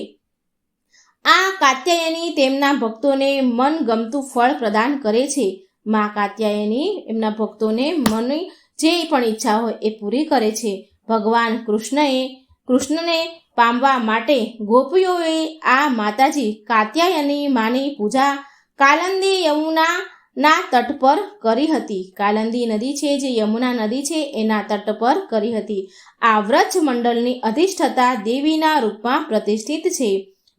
આ કાત્યાયની તેમના ભક્તોને મનગમતું ફળ પ્રદાન કરે છે. માં કાત્યાયની એમના ભક્તોને મનની જે પણ ઈચ્છા હોય એ પૂરી કરે છે. ભગવાન કૃષ્ણને પામવા માટે ગોપીઓએ આ માતાજી કાત્યાયની માની પૂજા કાલિંદી યમુનાના તટ પર કરી હતી. કાલિંદી નદી છે જે યમુના નદી છે એના તટ પર કરી હતી. આ વ્રજ મંડળની અધિષ્ઠતા દેવીના રૂપમાં પ્રતિષ્ઠિત છે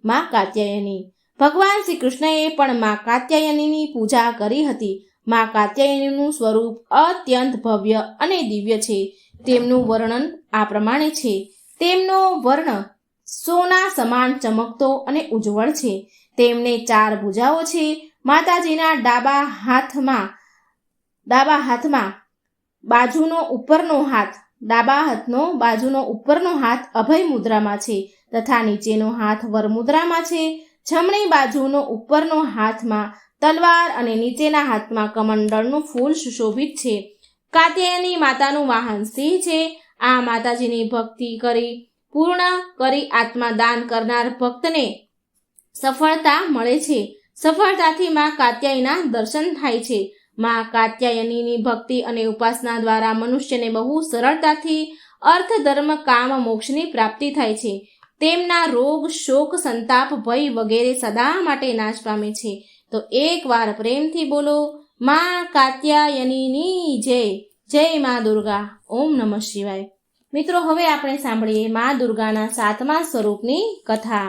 માં કાત્યાયની. ભગવાન શ્રી કૃષ્ણએ પણ માં કાત્યાયનીની પૂજા કરી હતી. માં કાત્યાયનીનું સ્વરૂપ અત્યંત ભવ્ય અને દિવ્ય છે. તેમનું વર્ણન આ પ્રમાણે છે. તેમનો વર્ણ સોના સમાન ચમકતો અને ઉજ્જવળ છે. તેમને 4 ભુજાઓ છે. માતાજીના ડાબા હાથનો ઉપરનો હાથ અભય મુદ્રામાં છે તથા નીચેનો હાથ વર મુદ્રામાં છે. જમણી બાજુનો ઉપરનો હાથમાં તલવાર અને નીચેના હાથમાં કમંડળનું ફૂલ સુશોભિત છે. કાત્યાયની માતાનું વાહન સિંહ છે. આ માતાજીની ભક્તિ પૂર્ણ કરી આત્મા દાન કરનાર ભક્તને સફળતા મળે છે. સફળતાથી માં કાત્યાયના દર્શન થાય છે. માં કાત્યાયનીની ભક્તિ અને ઉપાસના દ્વારા મનુષ્યને બહુ સરળતાથી અર્થ ધર્મ કામ મોક્ષની પ્રાપ્તિ થાય છે. તેમના રોગ શોક સંતાપ ભય વગેરે સદા માટે નાશ પામે છે. તો એકવાર પ્રેમથી બોલો માં કાત્યાયનીની જય. જય માં દુર્ગા. ઓમ નમઃ શિવાય. મિત્રો, હવે આપણે સાંભળીએ માં દુર્ગાના 7મા સ્વરૂપની કથા,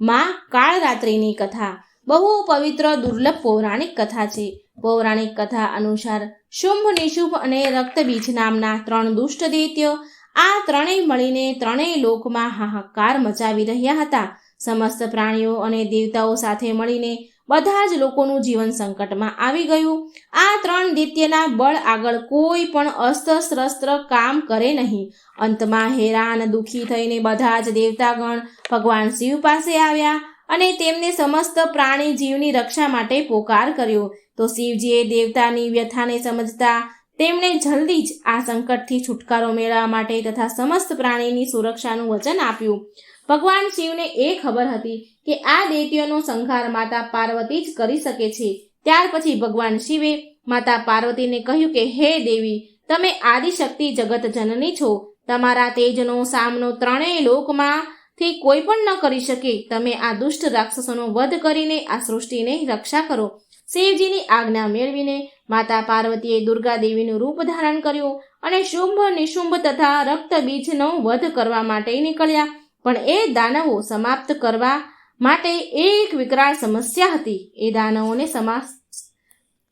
માં કાળરાત્રિની કથા. બહુ પવિત્ર દુર્લભ પૌરાણિક કથા છે. પૌરાણિક કથા અનુસાર શુંભ, નિશુંભ અને રક્તબીજ નામના 3 દુષ્ટ દૈત્યો, આ ત્રણેય મળીને ત્રણેય લોકમાં હાહાકાર મચાવી રહ્યા હતા. સમસ્ત પ્રાણીઓ અને દેવતાઓ સાથે મળીને બધા જ લોકોનું જીવન સંકટમાં આવી ગયું. આ 3 દૈત્યના બળ આગળ કોઈ પણ અસ્ત્ર-શસ્ત્ર કામ કરે નહીં. અંતમાં હેરાન દુઃખી થઈને બધા જ દેવતાગણ ભગવાન શિવ પાસે આવ્યા અને તેમને સમસ્ત પ્રાણી જીવની રક્ષા માટે પોકાર કર્યો. તો શિવજીએ દેવતાની વ્યથાને સમજતા તેમણે જલ્દી જ આ સંકટથી છુટકારો મેળવવા માટે તથા સમસ્ત પ્રાણીની સુરક્ષાનું વચન આપ્યું. ભગવાન શિવને એ ખબર હતી કે આ દૈત્યોનો સંહાર માતા પાર્વતી જ કરી શકે છે. ત્યાર પછી ભગવાન શિવે માતા પાર્વતીને કહ્યું કે હે દેવી, તમે આદિશક્તિ જગત જનની છો. તમારા તેજનો સામનો ત્રણેય લોકમાંથી કોઈ પણ ન કરી શકે. તમે આ દુષ્ટ રાક્ષસોનો વધ કરીને આ સૃષ્ટિને રક્ષા કરો. શિવજીની આજ્ઞા મેળવીને માતા પાર્વતીએ દુર્ગા દેવીનું રૂપ ધારણ કર્યું અને શુંભ, નિશુંભ તથા રક્તબીજનો વધ કરવા માટે નીકળ્યા. પણ એ દાનવો સમાપ્ત કરવા માટે એક વિકરાળ સમસ્યા હતી. એ દાનવોને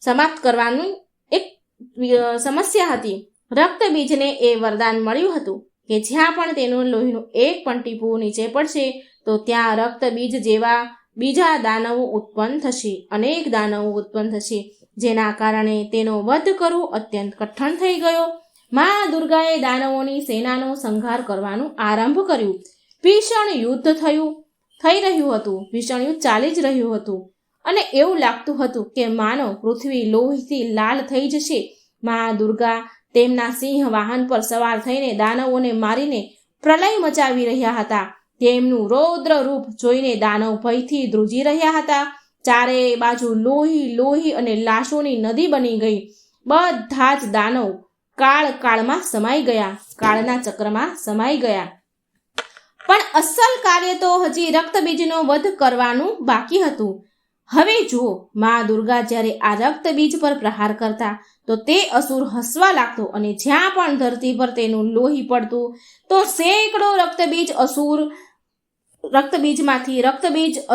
સમાપ્ત કરવાની એક સમસ્યા હતી. રક્તબીજને એ વરદાન મળ્યું હતું કે જ્યાં પણ તેનું લોહીનું એક પણ ટીપું નીચે પડશે તો ત્યાં રક્તબીજ જેવા બીજા દાનવો ઉત્પન્ન થશે, અનેક દાનવો ઉત્પન્ન થશે, જેના કારણે તેનો વધ કરવું અત્યંત કઠણ થઈ ગયો. મા દુર્ગાએ દાનવોની સેનાનો સંહાર કરવાનું આરંભ કર્યું. ભીષણ યુદ્ધ થઈ રહ્યું હતું. ભીષણ યુદ્ધ ચાલી જ રહ્યું હતું અને એવું લાગતું હતું કે માનો પૃથ્વી લોહીથી લાલ થઈ જશે. મા દુર્ગા તેમના સિંહ વાહન પર સવાર થઈને દાનવોને મારીને પ્રલય મચાવી રહ્યા હતા. તેમનું રૌદ્ર રૂપ જોઈને દાનવ ભયથી ધ્રુજી રહ્યા હતા. ચારે બાજુ લોહી લોહી અને લાશોની નદી બની ગઈ. બધા જ દાનવ કાળમાં સમાઈ ગયા, કાળના ચક્રમાં સમાઈ ગયા. પણ અસલ કાર્ય તો હજી રક્તબીજનો વધ કરવાનું બાકી હતું. હવે જુઓ, મા દુર્ગા જ્યારે આ રક્તબીજ પર પ્રહાર કરતા તો તે અસુર હસવા લાગતો અને જ્યાં પણ ધરતી પર તેનું લોહી પડતું તો સેંકડો રક્તબીજ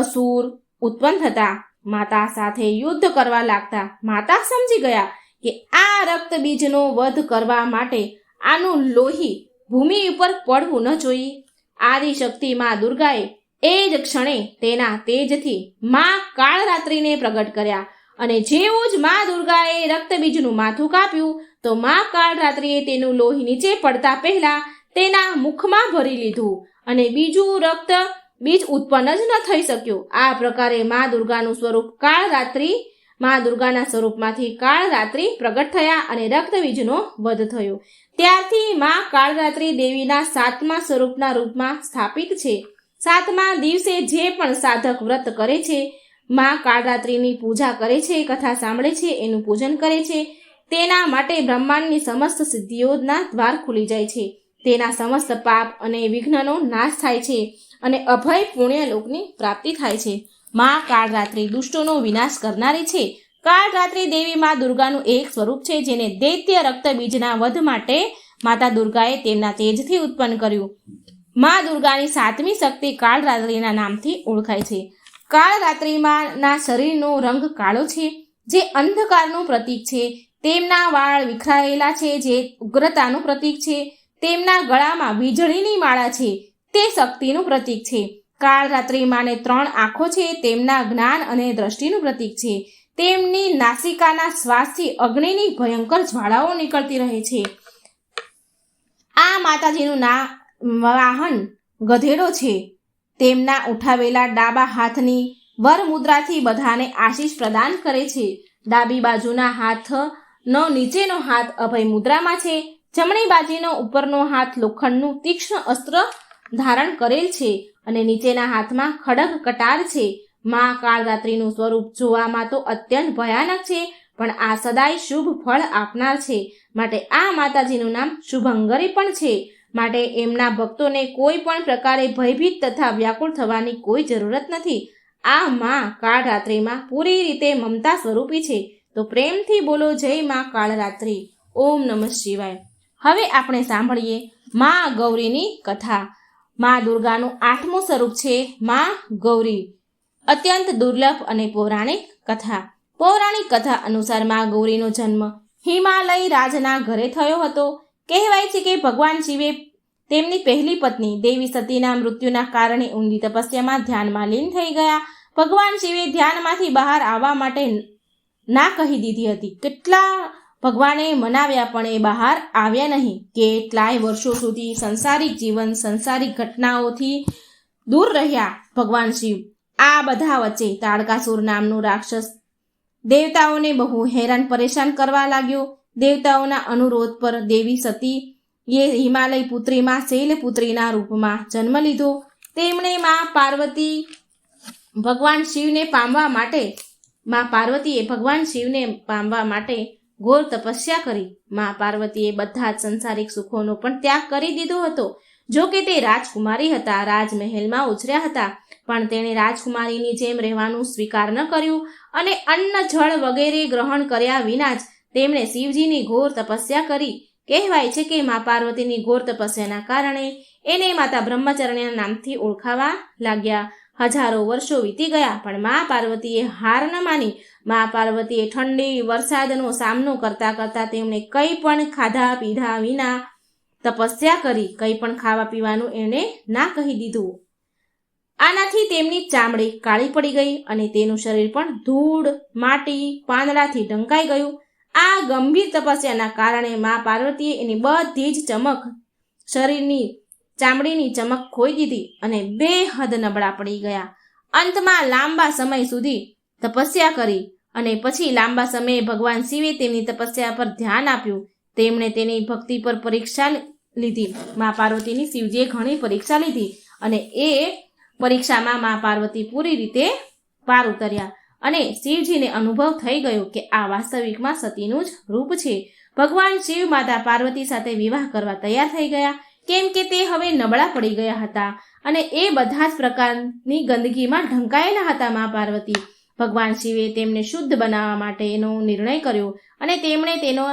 અસુર ઉત્પન્ન થતા. માતા સાથે યુદ્ધ કરવા લાગતા. માતા સમજી ગયા કે આ રક્તબીજનો વધ કરવા માટે આનું લોહી ભૂમિ ઉપર પડવું ન જોઈએ. આદિશક્તિ મા દુર્ગાએ એ જ ક્ષણે તેના તેજથી મા કાળરાત્રિને પ્રગટ કર્યા અને જેવું જ મા દુર્ગાએ રક્તબીજનું માથું કાપ્યું તો મા કાળરાત્રિએ તેનું લોહી નીચે પડતા પહેલા તેના મુખમાં ભરી લીધું અને બીજું રક્તબીજ ઉત્પન્ન જ ન થઈ શક્યું. આ પ્રકારે મા દુર્ગાનું સ્વરૂપ કાળરાત્રિ મા દુર્ગાના સ્વરૂપમાંથી કાળરાત્રિ પ્રગટ થયા અને રક્તબીજનો વધ થયો. ત્યારથી મા કાળરાત્રિ દેવીના 7મા સ્વરૂપના રૂપમાં સ્થાપિત છે. 7મા દિવસે જે પણ સાધક વ્રત કરે છે, મા કાળરાત્રિની પૂજા કરે છે, કથા સાંભળે છે, એનું પૂજન કરે છે, તેના માટે બ્રહ્માંડની સમસ્ત સિદ્ધિઓના દ્વાર ખુલી જાય છે. તેના સમસ્ત પાપ અને વિઘ્નનો નાશ થાય છે અને અભય પુણ્યલોકની પ્રાપ્તિ થાય છે. મા કાળરાત્રિ દુષ્ટોનો વિનાશ કરનારી છે. કાળરાત્રિ દેવી મા દુર્ગાનું એક સ્વરૂપ છે, જેને દૈત્ય રક્તબીજના વધ માટે માતા દુર્ગાએ તેમના તેજથી ઉત્પન્ન કર્યું. મા દુર્ગાની 7મી શક્તિ કાળરાત્રિના નામથી ઓળખાય છે. કાળરાત્રિમાંના શરીરનો રંગ કાળો છે, જે અંધકારનું પ્રતીક છે. તેમના વાળ વિખરાયેલા છે, જે ઉગ્રતાનું પ્રતીક છે. તેમના ગળામાં વીજળીની માળા છે, તે શક્તિનું પ્રતીક છે. કાળરાત્રિ માને 3 આંખો છે, તેમના જ્ઞાન અને દ્રષ્ટિનું પ્રતીક છે. તેમની નાસિકાના શ્વાસથી અગ્નિની ભયંકર જ્વાળાઓ નીકળતી રહે છે. આ માતાજીનું વાહન ગધેડો છે. તેમના ઉઠાવેલા ડાબા હાથની વરમુદ્રાથી બધાને આશીષ પ્રદાન કરે છે. ડાબી બાજુના હાથનો નીચેનો હાથ અભય મુદ્રામાં છે. જમણી બાજુનો ઉપરનો હાથ લોખંડનું તીક્ષ્ણ અસ્ત્ર ધારણ કરેલ છે અને નીચેના હાથમાં ખડગ કટાર છે. મા કાળરાત્રિનું સ્વરૂપ જોવામાં તો અત્યંત ભયાનક છે, પણ આ સદાય શુભ ફળ આપનાર છે. માટે આ માતાજીનું નામ શુભંકરી પણ છે. માટે એમના ભક્તોને કોઈ પણ પ્રકારે ભયભીત તથા વ્યાકુળ થવાની કોઈ જરૂરત નથી. આ મા કાળરાત્રિમાં પૂરી રીતે મમતા સ્વરૂપી છે. તો પ્રેમથી બોલો જય મા કાળરાત્રિ. ઓમ નમઃ શિવાય. હવે આપણે સાંભળીએ મા ગૌરીની કથા. મા દુર્ગાનું 8મું સ્વરૂપ છે મા ગૌરી. અત્યંત દુર્લભ અને પૌરાણિક કથા. પૌરાણિક કથા અનુસાર મા ગૌરીનો જન્મ હિમાલય રાજના ઘરે થયો હતો. કહેવાય છે કે ભગવાન શિવે તેમની પહેલી પત્ની દેવી સતીના મૃત્યુના કારણે ઊંડી તપસ્યામાં ધ્યાનમાં લીન થઈ ગયા. ભગવાન શિવે ધ્યાનમાંથી બહાર આવવા માટે ના કહી દીધી હતી. કેટલા ભગવાને મનાવ્યા પણ એ બહાર આવ્યા નહીં. કેટલાય વર્ષો સુધી સંસારિક જીવન, સંસારિક ઘટનાઓથી દૂર રહ્યા ભગવાન શિવ. આ બધા વચ્ચે તાડકાસુર નામનો રાક્ષસ દેવતાઓને બહુ હેરાન પરેશાન કરવા લાગ્યો. દેવતાઓના અનુરોધ પર દેવી સતી એ હિમાલય પુત્રીમાં શૈલપુત્રીના રૂપમાં જન્મ લીધો. તેમણે મા પાર્વતીએ ભગવાન શિવને પામવા માટે ઘોર તપસ્યા કરી. મા પાર્વતીએ બધા જ સંસારિક સુખોનો પણ ત્યાગ કરી દીધો હતો. જો કે તે રાજકુમારી હતા, રાજમહેલમાં ઉછર્યા હતા, પણ તેણે રાજકુમારીની જેમ રહેવાનું સ્વીકાર ન કર્યું અને અન્ન જળ વગેરે ગ્રહણ કર્યા વિના જ તેમણે શિવજીની ઘોર તપસ્યા કરી. કહેવાય છે કે મા પાર્વતીની ઘોર તપસ્યાના કારણે એને માતા બ્રહ્મચારિણીના નામથી ઓળખાવા લાગ્યા. હજારો વર્ષો વીતી ગયા, પણ મા પાર્વતીએ હાર ન માની. મા પાર્વતીએ ઠંડી વરસાદનો સામનો કરતા કરતા તેમણે કંઈ પણ ખાધા પીધા વિના તપસ્યા કરી. કંઈ પણ ખાવા પીવાનું એણે ના કહી દીધું. આનાથી તેમની ચામડી કાળી પડી ગઈ અને તેનું શરીર પણ ધૂળ, માટી, પાંદડાથી ઢંકાઈ ગયું. આ ગંભીર તપસ્યાના કારણે મા પાર્વતીએ એની બધી જ ચમક, શરીરની ચામડીની ચમક ખોઈ દીધી અને બેહદ નબળા પડી ગયા. અંતમાં લાંબા સમય સુધી તપસ્યા કરી અને પછી લાંબા સમયે ભગવાન શિવે તેમની તપસ્યા પર ધ્યાન આપ્યું. તેમણે તેની ભક્તિ પર પરીક્ષા લીધી. મા પાર્વતીની શિવજીએ ઘણી પરીક્ષા લીધી અને એ પરીક્ષામાં મા પાર્વતી પૂરી રીતે પાર ઉતર્યા અને શિવજીને અનુભવ થઈ ગયો કે આ વાસ્તવિકમાં સતીનું જ રૂપ છે. ભગવાન શિવ માતા પાર્વતી સાથે વિવાહ કરવા તૈયાર થઈ ગયા, કેમ કે તે હવે નબળા પડી ગયા હતા અને એ બધા જ પ્રકારની ગંદકીમાં ઢંકાયેલા હતા. મા પાર્વતી ભગવાન શિવે તેમને શુદ્ધ બનાવવા માટેનો નિર્ણય કર્યો અને તેમણે તેનો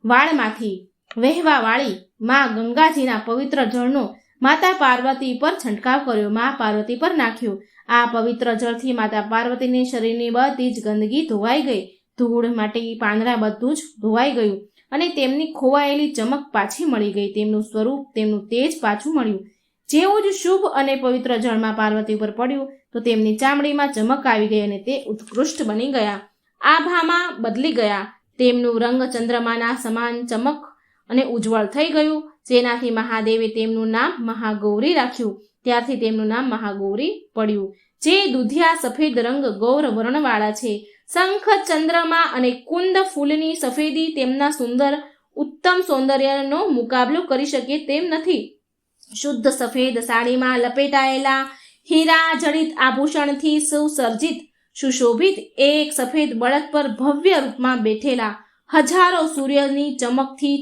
વાળમાંથી વહેવા વાળી મા ગંગાજીના પવિત્ર જળનો માતા પાર્વતી પર છંટકાવ કર્યો, મા પાર્વતી પર નાખ્યો. આ પવિત્ર જળથી માતા પાર્વતીની શરીરની બધી જ ગંદકી ધોવાઈ ગઈ. ધૂળ, માટી, પાંદડા બધું જ ધોવાઈ ગયું અને તેમની ખોવાયેલી ચમક પાછી મળી ગઈ. તેમનું સ્વરૂપ, તેમનું તેજ પાછું મળ્યું. જેવું જ શુભ અને પવિત્ર જળમાં પાર્વતી ઉપર પડ્યું તો તેમની ચામડીમાં ચમક આવી ગઈ અને તે ઉત્કૃષ્ટ બની ગયા, આભામાં બદલી ગયા. તેમનું રંગ ચંદ્રમાના સમાન ચમક અને ઉજ્જવળ થઈ ગયું, જેનાથી મહાદેવે તેમનું નામ મહાગૌરી રાખ્યું. ત્યારથી તેમનું નામ મહાગૌરી પડ્યું. જે દુધિયા સફેદ રંગ ગૌર વર્ણવાળા છે, શંખ, ચંદ્રમા અને કુંદ ફૂલની સફેદી તેમના ઉત્તમ સૌંદર્યનો મુકાબલો કરી શકે તેમ નથી. શુદ્ધ સફેદ સાડીમાં લપેટાયેલા હીરા જડિત આભૂષણથી સુસર્જિત સુશોભિત એક સફેદ બળદ પર ભવ્ય રૂપમાં બેઠેલા હજારો સૂર્યની ચમકથી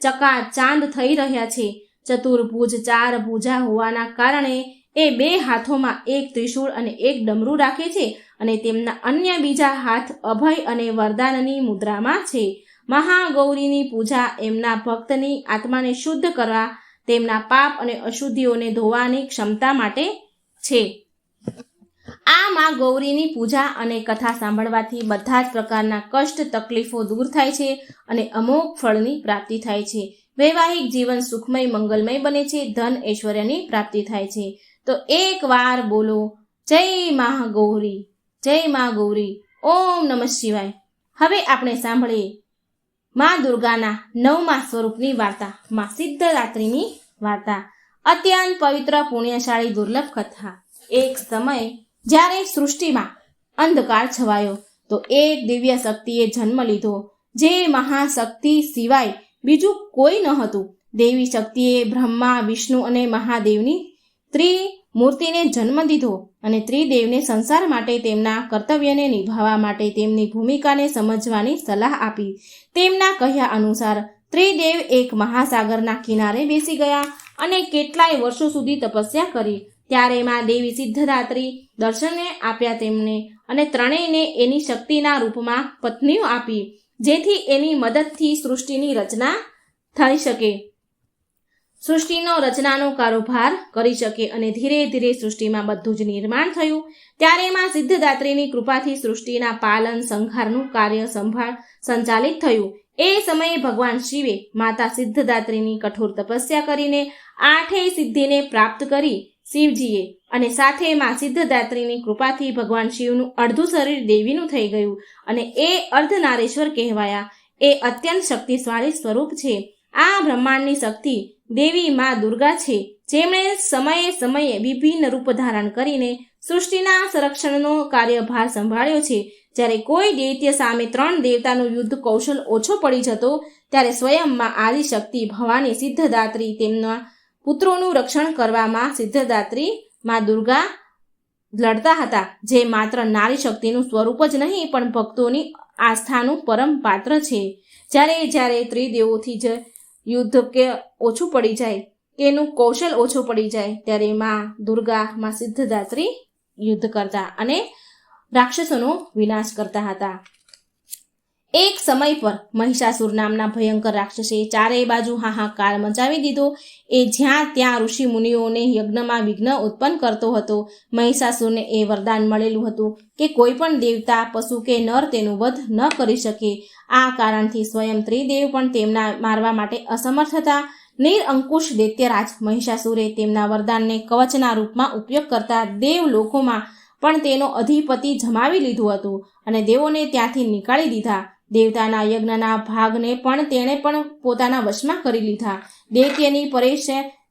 ચકાચાંદ થઈ રહ્યા છે. ચતુર્ભુજ 4 ભુજા હોવાના કારણે એ 2 હાથોમાં એક ત્રિશૂળ અને એક ડમરું રાખે છે અને તેમના અન્ય બીજા હાથ અભય અને વરદાનની મુદ્રામાં છે. મહાગૌરીની પૂજા એમના ભક્તની આત્માને શુદ્ધ કરવા, તેમના પાપ અને અશુદ્ધિઓને ધોવાની ક્ષમતા માટે છે. આ માં ગૌરીની પૂજા અને કથા સાંભળવાથી બધા જ પ્રકારના કષ્ટ તકલીફો દૂર થાય છે અને અમોઘ ફળની પ્રાપ્તિ થાય છે. વૈવાહિક જીવન સુખમય મંગલમય બને છે. ધન ઐશ્વર્યની પ્રાપ્તિ થાય છે. તો એક વાર બોલો જય મહાગૌરી, જય મા ગૌરી, ઓમ નમઃ શિવાય. હવે આપણે સાંભળીએ મા દુર્ગાના 9મા સ્વરૂપની વાર્તા, મા સિદ્ધરાત્રિની વાર્તા. અત્યંત પવિત્ર પુણ્યશાળી દુર્લભ કથા. એક સમય જ્યારે સૃષ્ટિમાં અંધકાર છવાયો તો એક દિવ્ય શક્તિએ જન્મ લીધો, જે મહાશક્તિ સિવાય બીજું કોઈ ન હતું. દેવી શક્તિએ બ્રહ્મા, વિષ્ણુ અને મહાદેવની ત્રિમૂર્તિને જન્મ દીધો અને ત્રિદેવને સંસાર માટે તેમના કર્તવ્યને નિભાવવા માટે તેમની ભૂમિકાને સમજવાની સલાહ આપી. તેમના કહ્યા અનુસાર ત્રિદેવ એક મહાસાગરના કિનારે બેસી ગયા અને કેટલાય વર્ષો સુધી તપસ્યા કરી. ત્યારે માં દેવી સિદ્ધરાત્રિ દર્શને આપ્યા તેમને અને ત્રણેયને એની શક્તિના રૂપમાં પત્નીઓ આપી, જેથી એની મદદથી સૃષ્ટિની રચના થઈ શકે, સૃષ્ટિનો રચનાનો કારોબાર કરી શકે અને ધીરે ધીરે સૃષ્ટિમાં બધું જ નિર્માણ થયું. ત્યારે માં સિદ્ધદાત્રીની કૃપાથી સૃષ્ટિના પાલન સંહારનું કાર્ય સંચાલિત થયું. એ સમયે ભગવાન શિવે માતા સિદ્ધદાત્રીની કઠોર તપસ્યા કરીને 8 સિદ્ધિને પ્રાપ્ત કરી. શિવજીએ અને સાથે માં સિદ્ધદાત્રીની કૃપાથી ભગવાન શિવનું અડધું શરીર દેવીનું થઈ ગયું અને એ અર્ધનારેશ્વર કહેવાયા. એ અત્યંત શક્તિશાળી સ્વરૂપ છે. આ બ્રહ્માંડની શક્તિ દેવી માં દુર્ગા છે, જેમણે સમયે સમયે વિભિન્ન રૂપ ધારણ કરીને સૃષ્ટિના સંરક્ષણનો કાર્યભાર સંભાળ્યો છે. જ્યારે કોઈ દૈત્ય સામે 3 દેવતાનું યુદ્ધ કૌશલ ઓછો પડી જતો ત્યારે સ્વયંમાં આદિશક્તિ ભવાની સિદ્ધદાત્રી તેમના પુત્રોનું રક્ષણ કરવામાં સિદ્ધદાત્રી માં દુર્ગા લડતા હતા, જે માત્ર નારી શક્તિનું સ્વરૂપ જ નહીં પણ ભક્તોની આસ્થાનું પરમ પાત્ર છે. જ્યારે ત્રિદેવોથી જ યુદ્ધ કે ઓછું પડી જાય, તેનું કૌશલ ઓછું પડી જાય, ત્યારે માં દુર્ગા માં સિદ્ધદાત્રી યુદ્ધ કરતા અને રાક્ષસોનો વિનાશ કરતા હતા. એક સમય પર મહિષાસુર નામના ભયંકર રાક્ષસે ચારેય બાજુ હાહાકાર મચાવી દીધો. એ જ્યાં ત્યાં ઋષિ મુનિઓને યજ્ઞમાં વિઘ્ન ઉત્પન્ન કરતો હતો. મહિષાસુરને એ વરદાન મળેલું હતું કે કોઈ પણ દેવતા, પશુ કે નર તેનું વધ ન કરી શકે. આ કારણથી સ્વયં ત્રિદેવ પણ તેમના મારવા માટે અસમર્થ હતા. નિરંકુશ દૈત્યરાજ મહિષાસુરે તેમના વરદાનને કવચના રૂપમાં ઉપયોગ કરતા દેવ લોકોમાં પણ તેનો અધિપતિ જમાવી લીધું હતું અને દેવોને ત્યાંથી નીકાળી દીધા. દેવતાના યજ્ઞના ભાગને પણ તેણે પણ પોતાના વશમાં કરી લીધા.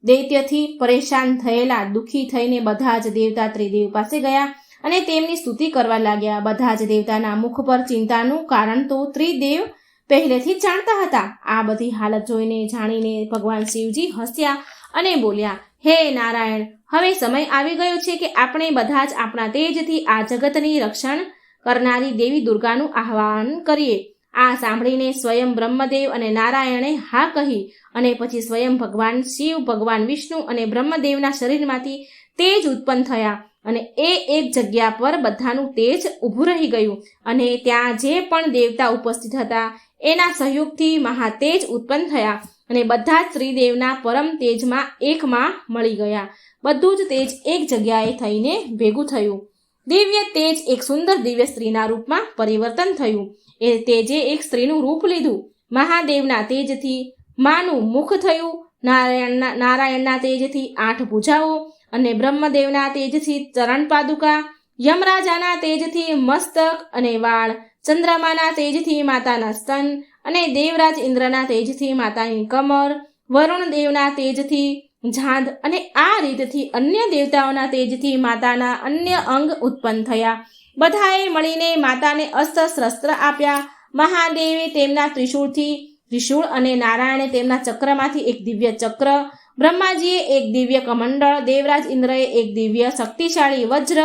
દૈત્યથી પરેશાન થયેલા દુઃખી થઈને બધા જ દેવતા ત્રિદેવ પાસે ગયા અને તેમની સ્તુતિ કરવા લાગ્યા. બધા જ દેવતાના મુખ પર ચિંતાનું કારણ તો ત્રિદેવ પહેલેથી જ જાણતા હતા. આ બધી હાલત જોઈને જાણીને ભગવાન શિવજી હસ્યા અને બોલ્યા, હે નારાયણ, હવે સમય આવી ગયો છે કે આપણે બધા જ આપણા તેજથી આ જગતની રક્ષણ કરનારી દેવી દુર્ગાનું આહ્વાન કરીએ. આ સાંભળીને સ્વયં બ્રહ્મદેવ અને નારાયણે હા કહી અને પછી સ્વયં ભગવાન શિવ, ભગવાન વિષ્ણુ અને બ્રહ્મદેવના શરીરમાંથી તેજ ઉત્પન્ન થયા અને એક જગ્યા પર બધાનું તેજ ઊભું રહી ગયું અને ત્યાં જે પણ દેવતા ઉપસ્થિત હતા એના સહયોગથી મહાતેજ ઉત્પન્ન થયા અને બધા જ ત્રિદેવના પરમ તેજમાં એકમાં મળી ગયા. બધું જ તેજ એક જગ્યાએ થઈને ભેગું થયું. દિવ્ય તેજ એક સુંદર દિવ્ય સ્ત્રીના રૂપમાં પરિવર્તન થયું. એ તેજે એક સ્ત્રીનું રૂપ લીધું. મહાદેવના તેજથી માનું મુખ થયું, નારાયણના તેજથી 8 ભુજાઓ અને બ્રહ્મદેવના તેજથી ચરણ પાદુકા, યમરાજાના તેજથી મસ્તક અને વાળ, ચંદ્રમાના તેજથી માતાના સ્તન અને દેવરાજ ઇન્દ્રના તેજથી માતાની કમર, વરુણ દેવના તેજથી જાંઘ અને આ રીતથી અન્ય દેવતાઓના તેજથી માતાના અન્ય અંગ ઉત્પન્ન થયા. બધાએ મળીને માતાને અસ્ત્ર શસ્ત્ર આપ્યા. મહાદેવે તેમના ત્રિશૂળ અને નારાયણે તેમના ચક્રમાંથી એક દિવ્ય ચક્ર, બ્રહ્માજીએ એક દિવ્ય કમંડળ, દેવરાજ ઇન્દ્રએ એક દિવ્ય શક્તિશાળી વજ્ર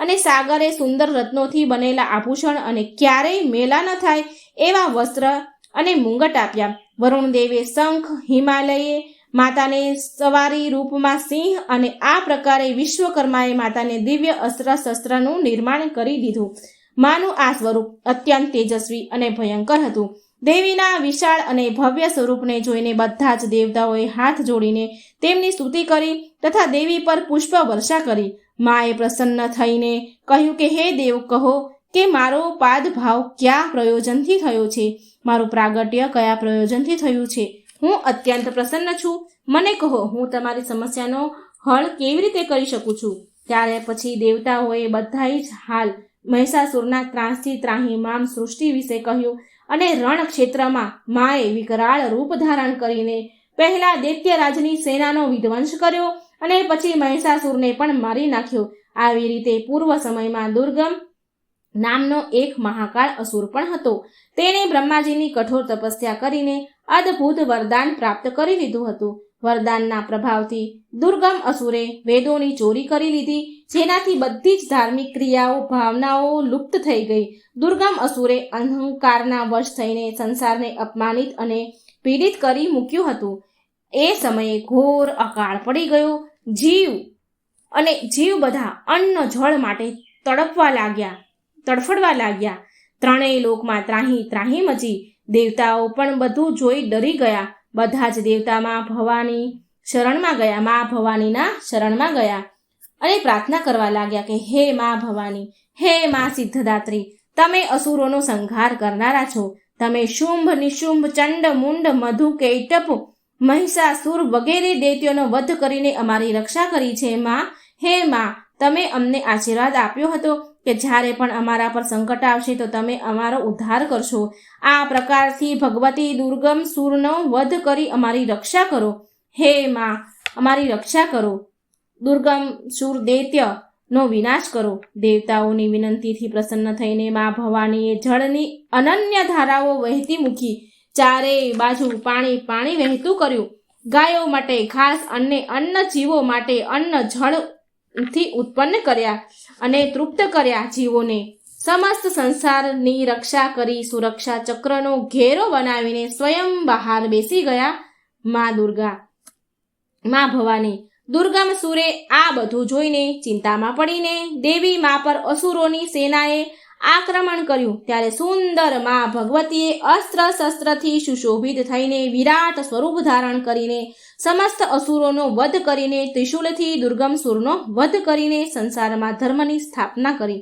અને સાગરે સુંદર રત્નોથી બનેલા આભૂષણ અને ક્યારેય મેલા ન થાય એવા વસ્ત્ર અને મુંગટ આપ્યા. વરુણદેવે શંખ, હિમાલયે માતાને સવારી રૂપમાં સિંહ અને આ પ્રકારે વિશ્વકર્માએ માતાને દિવ્ય અસ્ત્ર શસ્ત્રનું નિર્માણ કરી દીધું. માનું આ સ્વરૂપ અત્યંત તેજસ્વી અને ભયંકર હતું. દેવીના વિશાળ અને ભવ્ય સ્વરૂપને જોઈને બધા જ દેવતાઓએ હાથ જોડીને તેમની સ્તુતિ કરી તથા દેવી પર પુષ્પ વર્ષા કરી. માએ પ્રસન્ન થઈને કહ્યું કે હે દેવ, કહો કે મારો પાદભાવ કયા પ્રયોજનથી થયો છે, મારું પ્રાગટ્ય કયા પ્રયોજનથી થયું છે. હું અત્યંત પ્રસન્ન છું. મને કહો, હું તમારી સમસ્યાનો હલ કેવી રીતે કરી શકું છું. ત્યારે પછી દેવતાઓએ બધાએ જ હાલ મહિષાસુરના ત્રાસથી ત્રાહિમામ સૃષ્ટિ વિશે કહ્યું અને રણ ક્ષેત્રમાં માએ વિકરાળ રૂપ ધારણ કરીને પહેલા દૈત્યરાજની સેનાનો વિધ્વંસ કર્યો અને પછી મહિષાસુરને પણ મારી નાખ્યો. આવી રીતે પૂર્વ સમયમાં દુર્ગમ નામનો એક મહાકાળ અસુર પણ હતો. તેણે બ્રહ્માજીની કઠોર તપસ્યા કરીને અદ્ભુત વરદાન પ્રાપ્ત કરી લીધું હતું. વરદાનના પ્રભાવથી દુર્ગમ અસુરે વેદોની ચોરી કરી લીધી, જેનાથી બધી જ ધાર્મિક ક્રિયાઓ ભાવનાઓ લુપ્ત થઈ ગઈ. દુર્ગમ અસુરે અહંકારના વશ થઈને સંસારને અપમાનિત અને પીડિત કરી મૂક્યું હતું. એ સમયે ઘોર અકાળ પડી ગયો. જીવ બધા અન્ન જળ માટે તડફડવા લાગ્યા. ત્રણેય લોકમાં ત્રાહી મચી. દેવતાઓ પણ બધું જોઈ ડરી ગયા. બધા જ દેવતા માં ભવાનીના શરણમાં ગયા અને પ્રાર્થના કરવા લાગ્યા કે હે માં ભવાની, હે માં સિદ્ધદાત્રી, તમે અસુરોનો સંહાર કરનારા છો. તમે શુંભ, નિશુંભ, ચંડ, મુંડ, મધુ, કૈટપ, મહિષાસુર વગેરે દૈત્યોનો વધ કરીને અમારી રક્ષા કરી છે. માં, હે માં, તમે અમને આશીર્વાદ આપ્યો હતો કે જ્યારે પણ અમારા પર સંકટ આવશે તો તમે અમારો ઉદ્ધાર કરશો. આ પ્રકારથી ભગવતી દુર્ગમ સુરનો વધ કરી અમારી રક્ષા કરો. હે માં, અમારી રક્ષા કરો. દુર્ગમ સુર દૈત્યનો વિનાશ કરો. દેવતાઓની વિનંતીથી પ્રસન્ન થઈને મા ભવાનીએ જળની અનન્ય ધારાઓ વહેતી મૂકી. ચારેય બાજુ પાણી વહેતું કર્યું. ગાયો માટે ઘાસ અને અન્ન જીવો માટે અન્ન જળથી ઉત્પન્ન કર્યા અને તૃપ્ત કર્યા જીવોને. સમસ્ત સંસારની રક્ષા કરી સુરક્ષા ચક્રનો ઘેરો બનાવીને સ્વયં બહાર બેસી ગયા મા ભવાની. દુર્ગમ સુરે આ બધું જોઈને ચિંતામાં પડીને દેવી મા પર અસુરોની સેનાએ આક્રમણ કર્યું. ત્યારે સુંદર મા ભગવતીએ અસ્ત્ર શસ્ત્રથી સુશોભિત થઈને વિરાટ સ્વરૂપ ધારણ કરીને સમસ્ત અસુરોનો વધ કરીને ત્રિશૂલથી દુર્ગમ સુરનો વધ કરીને સંસારમાં ધર્મની સ્થાપના કરી.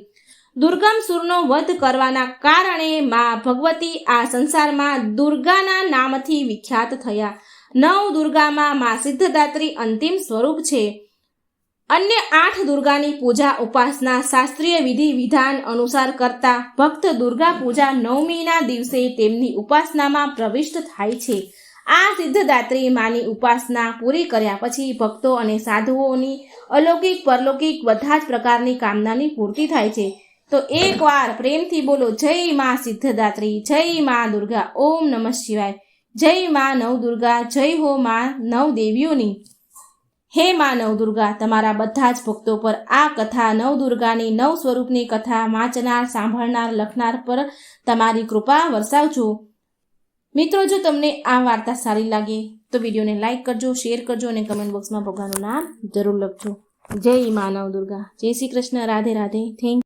દુર્ગમ સુરનો વધ કરવાના કારણે મા ભગવતી આ સંસારમાં દુર્ગાના નામથી વિખ્યાત થયા. 9 દુર્ગામાં મા સિદ્ધદાત્રી અંતિમ સ્વરૂપ છે. અન્ય 8 દુર્ગાની પૂજા ઉપાસના શાસ્ત્રીય વિધિ વિધાન અનુસાર કરતા ભક્ત દુર્ગા પૂજા 9મીના દિવસે તેમની ઉપાસનામાં પ્રવિષ્ટ થાય છે. આ સિદ્ધદાત્રી માની ઉપાસના પૂરી કર્યા પછી ભક્તો અને સાધુઓની અલૌકિક પરલૌકિક બધા જ પ્રકારની કામનાની પૂર્તિ થાય છે. તો એકવાર પ્રેમથી બોલો, જય મા સિદ્ધદાત્રી, જય મા દુર્ગા, ઓમ નમઃ શિવાય. જય મા નવદુર્ગા, જય હો મા નવ દેવીઓની. હે મા નવદુર્ગા, તમારા બધા જ ભક્તો પર આ કથા નવદુર્ગાની 9 સ્વરૂપની કથા વાંચનાર, સાંભળનાર, લખનાર પર તમારી કૃપા વરસાવજો. મિત્રો, જો તમને આ વાર્તા સારી લાગે તો વિડીયોને લાઈક કરજો, શેર કરજો અને કમેન્ટ બોક્સમાં ભગવાનનું નામ જરૂર લખજો. જય મા નવદુર્ગા. જય શ્રી કૃષ્ણ. રાધે રાધે. થેન્ક